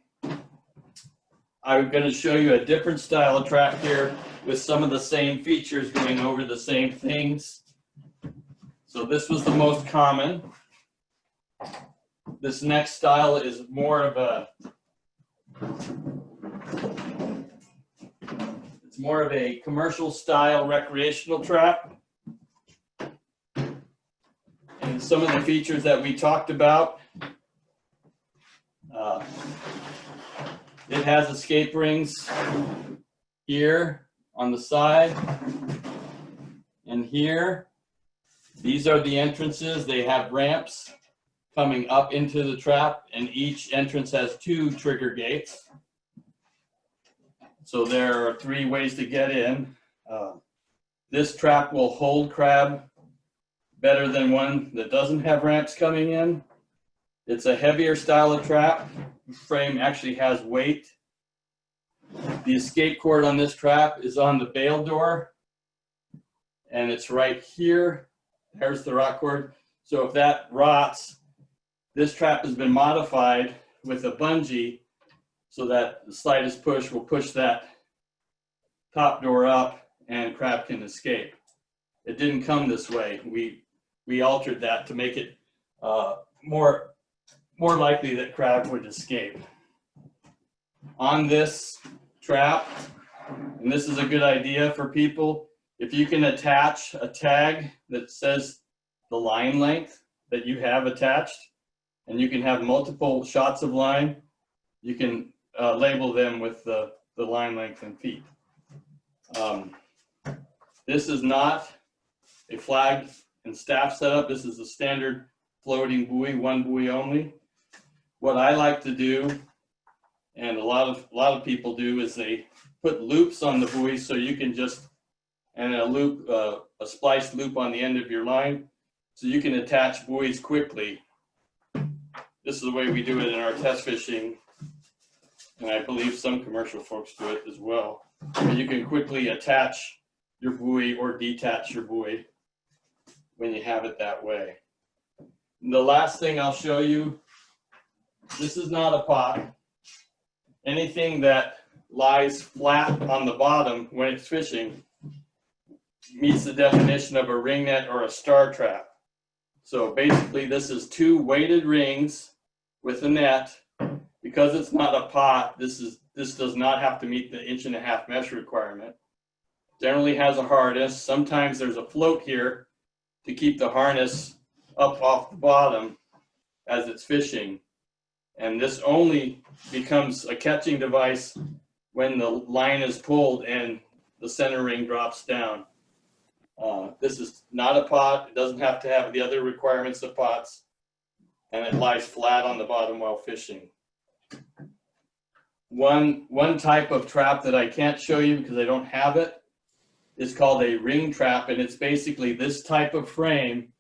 [SPEAKER 3] going to show you a different style of trap here with some of the same features going over the same things. So this was the most common. This next style is more of a commercial style recreational trap. And some of the features that we talked about, it has escape rings here on the side and here. These are the entrances. They have ramps coming up into the trap, and each entrance has 2 trigger gates. So there are 3 ways to get in. This trap will hold crab better than one that doesn't have ramps coming in. It's a heavier style of trap. The frame actually has weight. The escape cord on this trap is on the bail door, and it's right here. There's the rock cord. So if that rots, this trap has been modified with a bungee so that the slightest push will push that top door up and crab can escape. It didn't come this way. We altered that to make it more likely that crab would escape. On this trap, and this is a good idea for people, if you can attach a tag that says the line length that you have attached, and you can have multiple shots of line, you can label them with the line length and feet. This is not a flag and staff setup. This is a standard floating buoy, 1 buoy only. What I like to do, and a lot of people do, is they put loops on the buoy so you can just, and a spliced loop on the end of your line, so you can attach buoys quickly. This is the way we do it in our test fishing, and I believe some commercial folks do it as well.
[SPEAKER 2] where you can quickly attach your buoy or detach your buoy when you have it that way. And the last thing I'll show you, this is not a pot. Anything that lies flat on the bottom when it's fishing meets the definition of a ring net or a star trap. So basically this is two weighted rings with a net. Because it's not a pot, this does not have to meet the 1.5 inch mesh requirement. Generally has a harness. Sometimes there's a float here to keep the harness up off the bottom as it's fishing. And this only becomes a catching device when the line is pulled and the center ring drops down. This is not a pot. It doesn't have to have the other requirements of pots, and it lies flat on the bottom while fishing. One type of trap that I can't show you because I don't have it is called a ring trap, and it's basically this type of frame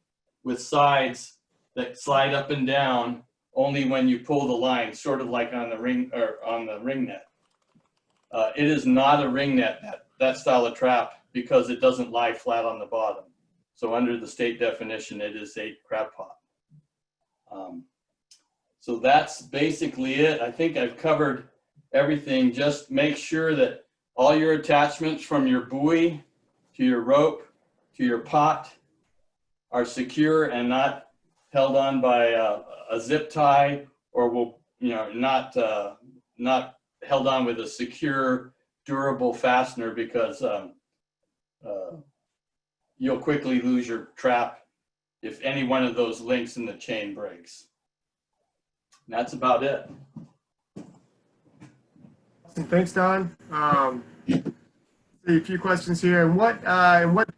[SPEAKER 2] with sides that slide up and down only when you pull the line, sort of like on the ring or on the ring net. It is not a ring net, that style of trap, because it doesn't lie flat on the bottom. So under the state definition, it is a crab pot. So that's basically it. I think I've covered everything. Just make sure that all your attachments from your buoy to your rope to your pot are secure and not held on by a zip tie, or will, not held on with a secure, durable fastener, because you'll quickly lose your trap if any one of those links in the chain breaks. And that's about it.
[SPEAKER 1] Thanks, Don. See a few questions here. In what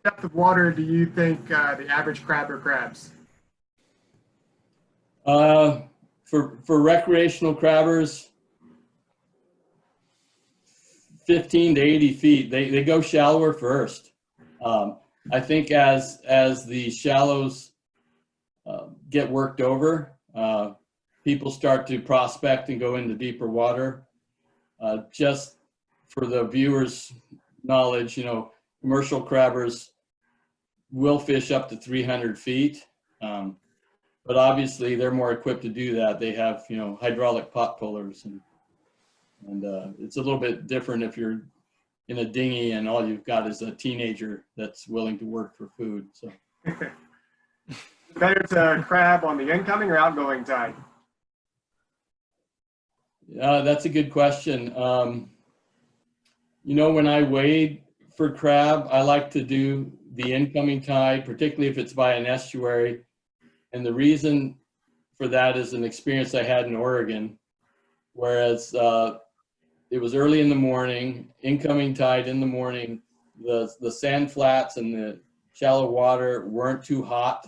[SPEAKER 1] depth of water do you think the average crabber crabs?
[SPEAKER 3] For recreational crabbers, 15 to 80 feet. They go shallower first. I think as the shallows get worked over, people start to prospect and go into deeper water. Just for the viewers' knowledge, commercial crabbers will fish up to 300 feet. But obviously they're more equipped to do that. They have, hydraulic pot pullers, and it's a little bit different if you're in a dinghy and all you've got is a teenager that's willing to work for food. So
[SPEAKER 1] Better to crab on the incoming or outgoing tide?
[SPEAKER 3] That's a good question. When I wade for crab, I like to do the incoming tide, particularly if it's by an estuary. And the reason for that is an experience I had in Oregon, whereas it was early in the morning, incoming tide in the morning, the sand flats and the shallow water weren't too hot,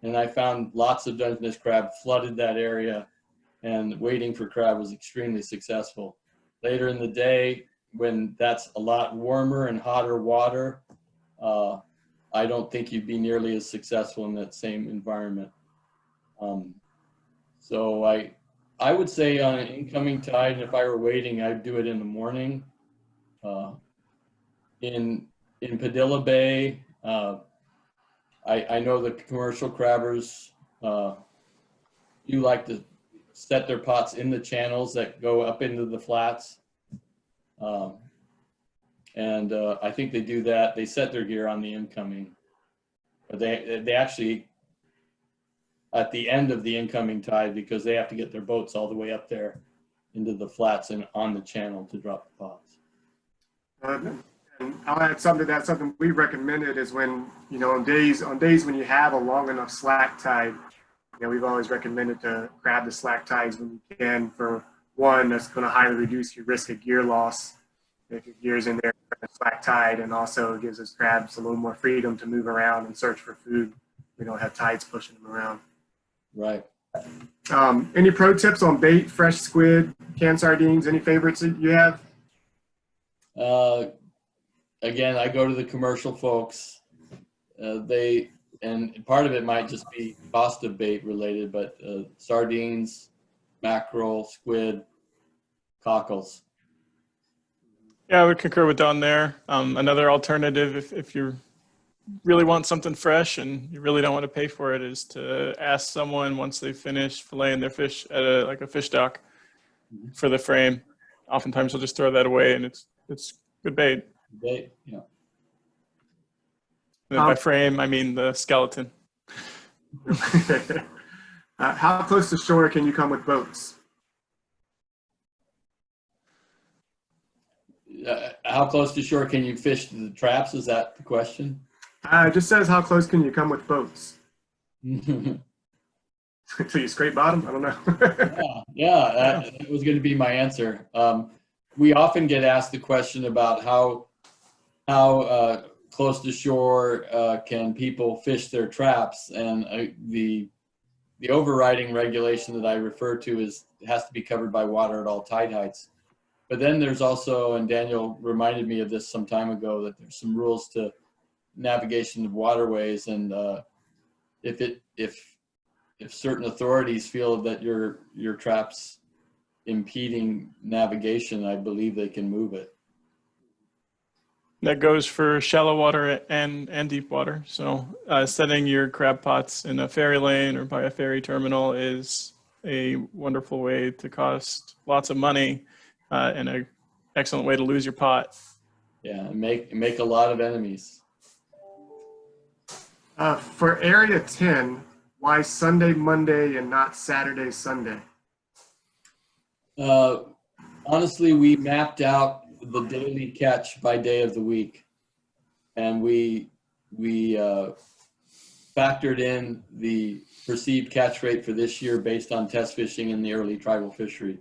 [SPEAKER 3] and I found lots of Dungeness crab flooded that area, and wading for crab was extremely successful. Later in the day, when that's a lot warmer and hotter water, I don't think you'd be nearly as successful in that same environment. So I would say on an incoming tide, and if I were wading, I'd do it in the morning. In Padilla Bay, I know the commercial crabbers do like to set their pots in the channels that go up into the flats. And I think they do that. They set their gear on the incoming. But they actually, at the end of the incoming tide, because they have to get their boats all the way up there into the flats and on the channel to drop the pots.
[SPEAKER 1] And I'll add something to that. Something we recommended is when, on days when you have a long enough slack tide, we've always recommended to grab the slack tides when you can. For one, that's going to highly reduce your risk of gear loss if your gear's in there in a slack tide, and also gives us crabs a little more freedom to move around and search for food. We don't have tides pushing them around.
[SPEAKER 3] Right.
[SPEAKER 1] Any pro tips on bait, fresh squid, canned sardines? Any favorites that you have?
[SPEAKER 3] Again, I go to the commercial folks. And part of it might just be cost of bait related, but sardines, mackerel, squid, cockles.
[SPEAKER 2] Yeah, I would concur with Don there. Another alternative, if you really want something fresh and you really don't want to pay for it, is to ask someone once they finish filleting their fish at like a fish dock for the frame. Oftentimes they'll just throw that away, and it's good bait.
[SPEAKER 3] They, you know,
[SPEAKER 2] And by frame, I mean the skeleton.
[SPEAKER 1] How close to shore can you come with boats?
[SPEAKER 3] how close to shore can you fish the traps? Is that the question?
[SPEAKER 1] It just says how close can you come with boats? So you scrape bottom? I don't know.
[SPEAKER 3] Yeah, that was going to be my answer. We often get asked the question about how close to shore can people fish their traps, and the overriding regulation that I refer to is it has to be covered by water at all tide heights. But then there's also, and Daniel reminded me of this some time ago, that there's some rules to navigation of waterways, and if certain authorities feel that your trap's impeding navigation, I believe they can move it.
[SPEAKER 2] That goes for shallow water and deep water. So setting your crab pots in a ferry lane or by a ferry terminal is a wonderful way to cost lots of money and an excellent way to lose your pot.
[SPEAKER 3] Yeah, and make a lot of enemies.
[SPEAKER 1] For Area 10, why Sunday, Monday, and not Saturday, Sunday?
[SPEAKER 3] Honestly, we mapped out the daily catch by day of the week, and we factored in the perceived catch rate for this year based on test fishing in the early tribal fishery.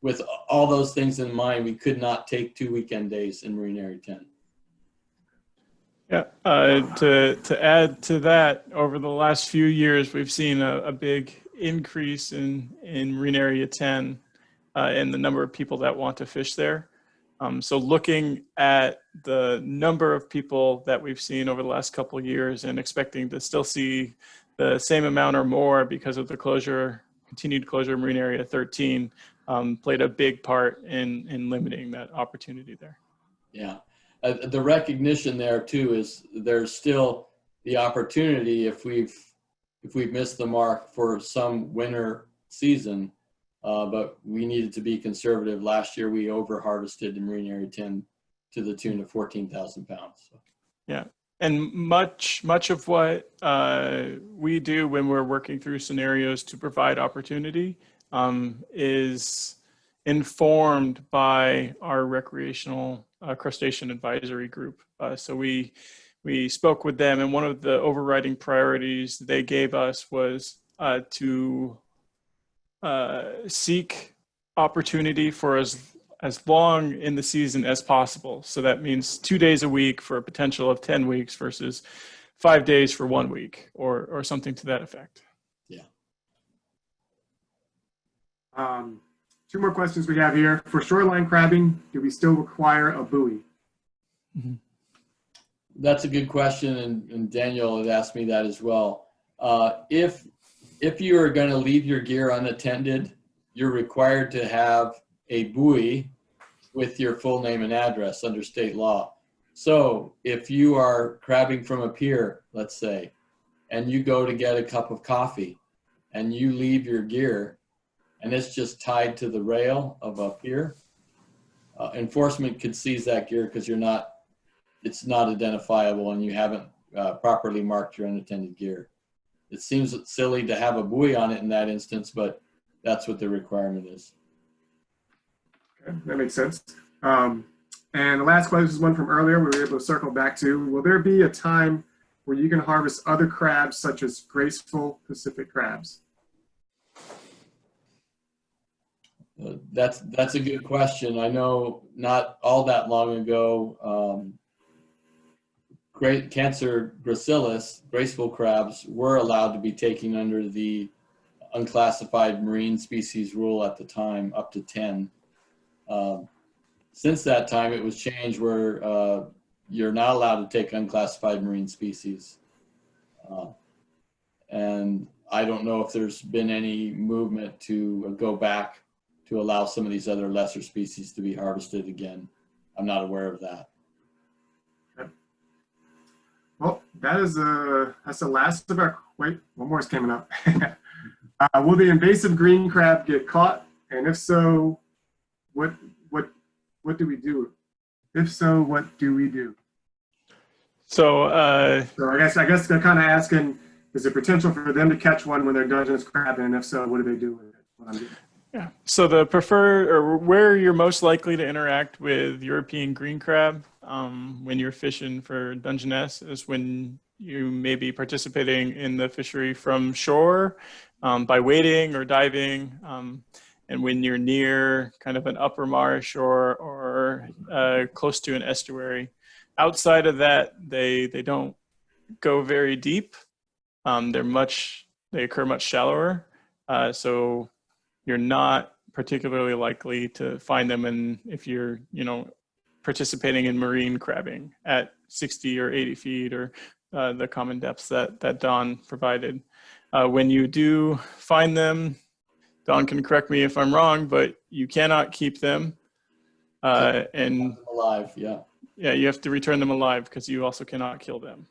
[SPEAKER 3] With all those things in mind, we could not take 2 weekend days in Marine Area 10.
[SPEAKER 2] Yeah, to add to that, over the last few years, we've seen a big increase in Marine Area 10 in the number of people that want to fish there. So looking at the number of people that we've seen over the last couple of years and expecting to still see the same amount or more because of the continued closure of Marine Area 13 played a big part in limiting that opportunity there.
[SPEAKER 3] Yeah. The recognition there too is there's still the opportunity if we've missed the mark for some winter season, but we needed to be conservative. Last year we over harvested in Marine Area 10 to the tune of 14,000 pounds. So.
[SPEAKER 2] Yeah, and much of what we do when we're working through scenarios to provide opportunity is informed by our recreational crustacean advisory group. So we spoke with them, and one of the overriding priorities they gave us was to seek opportunity for as long in the season as possible. So that means 2 days a week for a potential of 10 weeks versus 5 days for 1 week or something to that effect.
[SPEAKER 3] Yeah.
[SPEAKER 1] 2 more questions we have here. For shoreline crabbing, do we still require a buoy?
[SPEAKER 2] Mm-hmm.
[SPEAKER 3] That's a good question, and Daniel had asked me that as well. If you are going to leave your gear unattended, you're required to have a buoy with your full name and address under state law. So if you are crabbing from a pier, let's say, and you go to get a cup of coffee and you leave your gear and it's just tied to the rail of a pier, enforcement could seize that gear because it's not identifiable and you haven't properly marked your unattended gear. It seems silly to have a buoy on it in that instance, but that's what the requirement is.
[SPEAKER 1] Okay, that makes sense. And the last question is one from earlier we were able to circle back to. Will there be a time where you can harvest other crabs such as graceful Pacific crabs?
[SPEAKER 3] That's a good question. I know not all that long ago, Cancer gracilis, graceful crabs, were allowed to be taken under the unclassified marine species rule at the time, up to 10. Since that time, it was changed where you're not allowed to take unclassified marine species. And I don't know if there's been any movement to go back to allow some of these other lesser species to be harvested again. I'm not aware of that.
[SPEAKER 1] Well, that's the last of our, wait, one more is coming up. Will the invasive green crab get caught? And if so, what do we do? If so, what do we do?
[SPEAKER 2] So,
[SPEAKER 1] So I guess they're kind of asking, is there potential for them to catch one when they're Dungeness crabbing? And if so, what do they do with it? What I'm doing.
[SPEAKER 2] yeah. So the preferred, or where you're most likely to interact with European green crab when you're fishing for Dungeness is when you may be participating in the fishery from shore by wading or diving, and when you're near kind of an upper marsh or close to an estuary. Outside of that, they don't go very deep. They occur much shallower. So you're not particularly likely to find them if you're, participating in marine crabbing at 60 or 80 feet or the common depths that Don provided. When you do find them, Don can correct me if I'm wrong, but you cannot keep them. And
[SPEAKER 3] Alive, yeah.
[SPEAKER 2] Yeah, you have to return them alive because you also cannot kill them.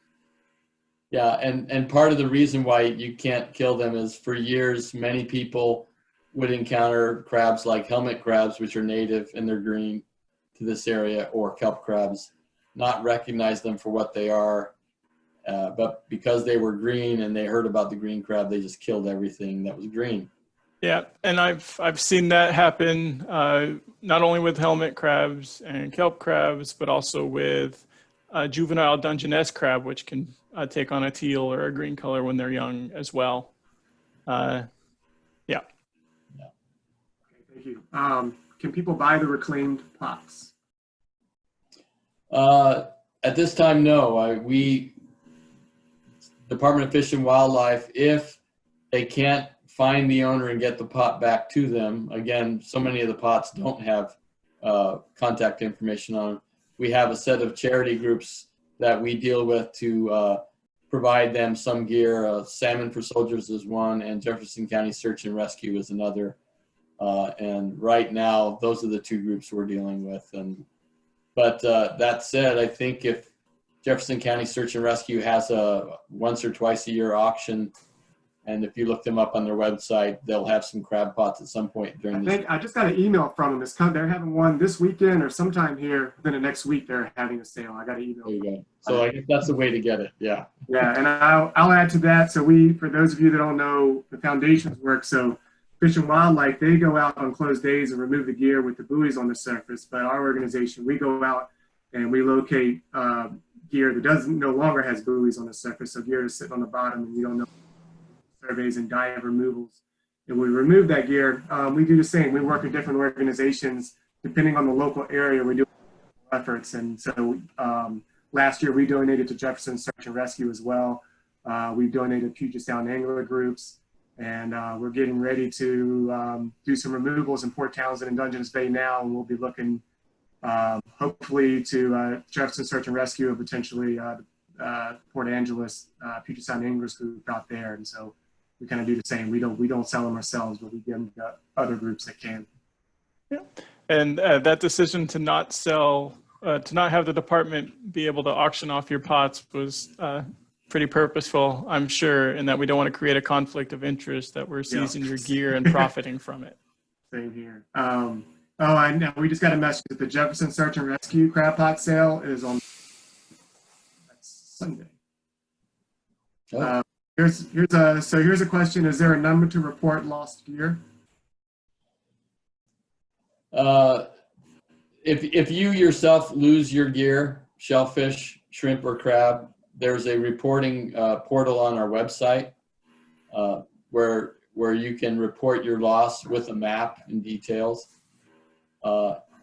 [SPEAKER 3] Yeah, and part of the reason why you can't kill them is for years, many people would encounter crabs like helmet crabs, which are native and they're green to this area, or kelp crabs, not recognize them for what they are. But because they were green and they heard about the green crab, they just killed everything that was green.
[SPEAKER 2] Yeah, and I've seen that happen not only with helmet crabs and kelp crabs, but also with juvenile Dungeness crab, which can take on a teal or a green color when they're young as well. Yeah.
[SPEAKER 1] Okay, thank you. Can people buy the reclaimed pots?
[SPEAKER 3] At this time, no. We, Department of Fish and Wildlife, if they can't find the owner and get the pot back to them, again, so many of the pots don't have contact information on them. We have a set of charity groups that we deal with to provide them some gear. Salmon for Soldiers is one, and Jefferson County Search and Rescue is another. And right now, those are the two groups we're dealing with. But that said, I think if Jefferson County Search and Rescue has a once or twice a year auction, and if you look them up on their website, they'll have some crab pots at some point during this.
[SPEAKER 1] I just got an email from them. They're having one this weekend or sometime here within the next week. They're having a sale. I got an email.
[SPEAKER 3] There you go. So I guess that's the way to get it. Yeah.
[SPEAKER 1] Yeah, and I'll add to that. So for those of you that don't know, the foundation's work. So Fish and Wildlife, they go out on closed days and remove the gear with the buoys on the surface. But our organization, we go out and we locate gear that no longer has buoys on the surface. So gear is sitting on the bottom and you don't know. Surveys and dive removals, and we remove that gear. We do the same. We work with different organizations depending on the local area. We do efforts, and so last year we donated to Jefferson Search and Rescue as well. We donated Puget Sound angler groups, and we're getting ready to do some removals in Port Townsend and Dungeness Bay now, and we'll be looking hopefully to Jefferson Search and Rescue and potentially Port Angeles Puget Sound anglers group out there, and so we kind of do the same. We don't sell them ourselves, but we give them to other groups that can.
[SPEAKER 2] Yeah, and that decision to not sell, to not have the department be able to auction off your pots was pretty purposeful, I'm sure, in that we don't want to create a conflict of interest that we're seizing your gear and profiting from it.
[SPEAKER 1] Same here. Oh, I know. We just got a message that the Jefferson Search and Rescue crab pot sale is on Sunday.
[SPEAKER 3] Oh.
[SPEAKER 1] Here's a question. Is there a number to report lost gear?
[SPEAKER 3] If you yourself lose your gear, shellfish, shrimp, or crab, there's a reporting portal on our website where you can report your loss with a map and details.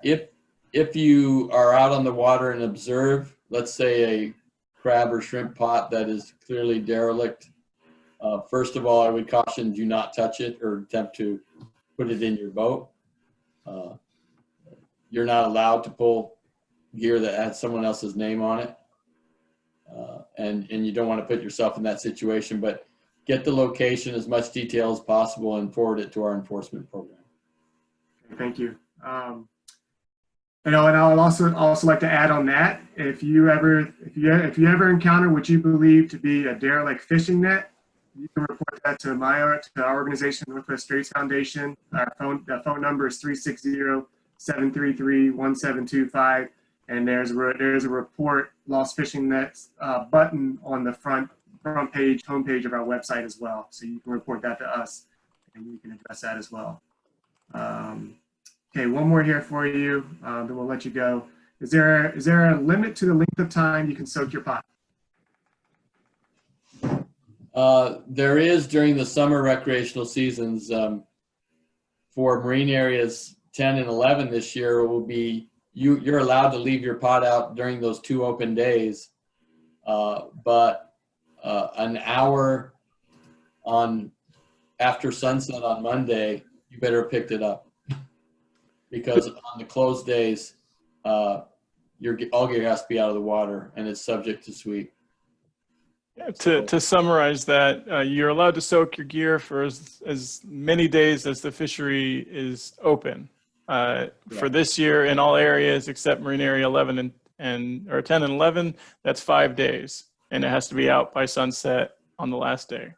[SPEAKER 3] If you are out on the water and observe, let's say a crab or shrimp pot that is clearly derelict, first of all, I would caution, do not touch it or attempt to put it in your boat. You're not allowed to pull gear that has someone else's name on it. And you don't want to put yourself in that situation, but get the location, as much detail as possible, and forward it to our enforcement program.
[SPEAKER 1] Thank you. And I would also like to add on that, if you ever encounter what you believe to be a derelict fishing net, you can report that to our organization, Northwest Straits Foundation. The phone number is 360-733-1725, and there's a report lost fishing nets button on the front homepage of our website as well. So you can report that to us, and we can address that as well. Okay, one more here for you, then we'll let you go. Is there a limit to the length of time you can soak your pot?
[SPEAKER 3] There is during the summer recreational seasons. For marine areas 10 and 11 this year, it will be you're allowed to leave your pot out during those 2 open days, but an hour after sunset on Monday, you better have picked it up, because on the closed days, all gear has to be out of the water and it's subject to sweep.
[SPEAKER 2] Yeah, to summarize that, you're allowed to soak your gear for as many days as the fishery is open. For this year, in all areas except Marine Area 11 or 10 and 11, that's 5 days, and it has to be out by sunset on the last day.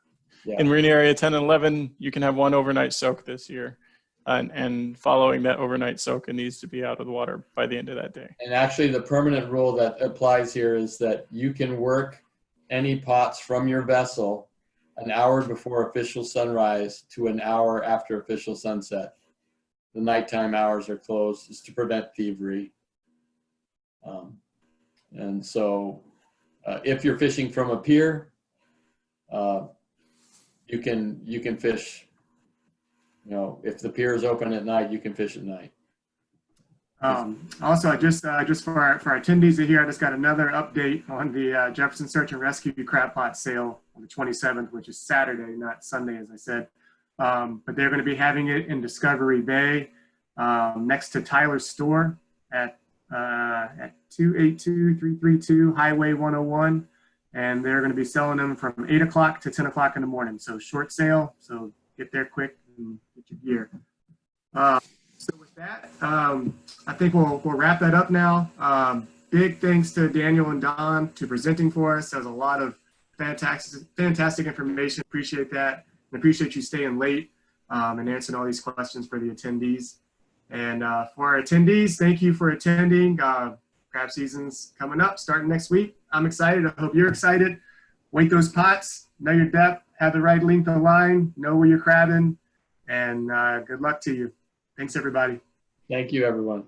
[SPEAKER 3] Yeah.
[SPEAKER 2] In Marine Area 10 and 11, you can have 1 overnight soak this year, and following that overnight soak, it needs to be out of the water by the end of that day.
[SPEAKER 3] And actually, the permanent rule that applies here is that you can work any pots from your vessel an hour before official sunrise to an hour after official sunset. The nighttime hours are closed. It's to prevent thievery. And so if you're fishing from a pier, you can fish, if the pier is open at night, you can fish at night.
[SPEAKER 1] Also, just for our attendees here, I just got another update on the Jefferson Search and Rescue crab pot sale on the 27th, which is Saturday, not Sunday, as I said. But they're going to be having it in Discovery Bay, next to Tyler's store at 282-332 Highway 101, and they're going to be selling them from 8 o'clock to 10 o'clock in the morning. So short sale. So get there quick and get your gear. So with that, I think we'll wrap that up now. Big thanks to Daniel and Don for presenting for us. There's a lot of fantastic information. Appreciate that. And appreciate you staying late and answering all these questions for the attendees. And for our attendees, thank you for attending. Crab season's coming up, starting next week. I'm excited. I hope you're excited. Weight those pots, know your depth, have the right length of line, know where you're crabbing, and good luck to you. Thanks, everybody.
[SPEAKER 3] Thank you, everyone.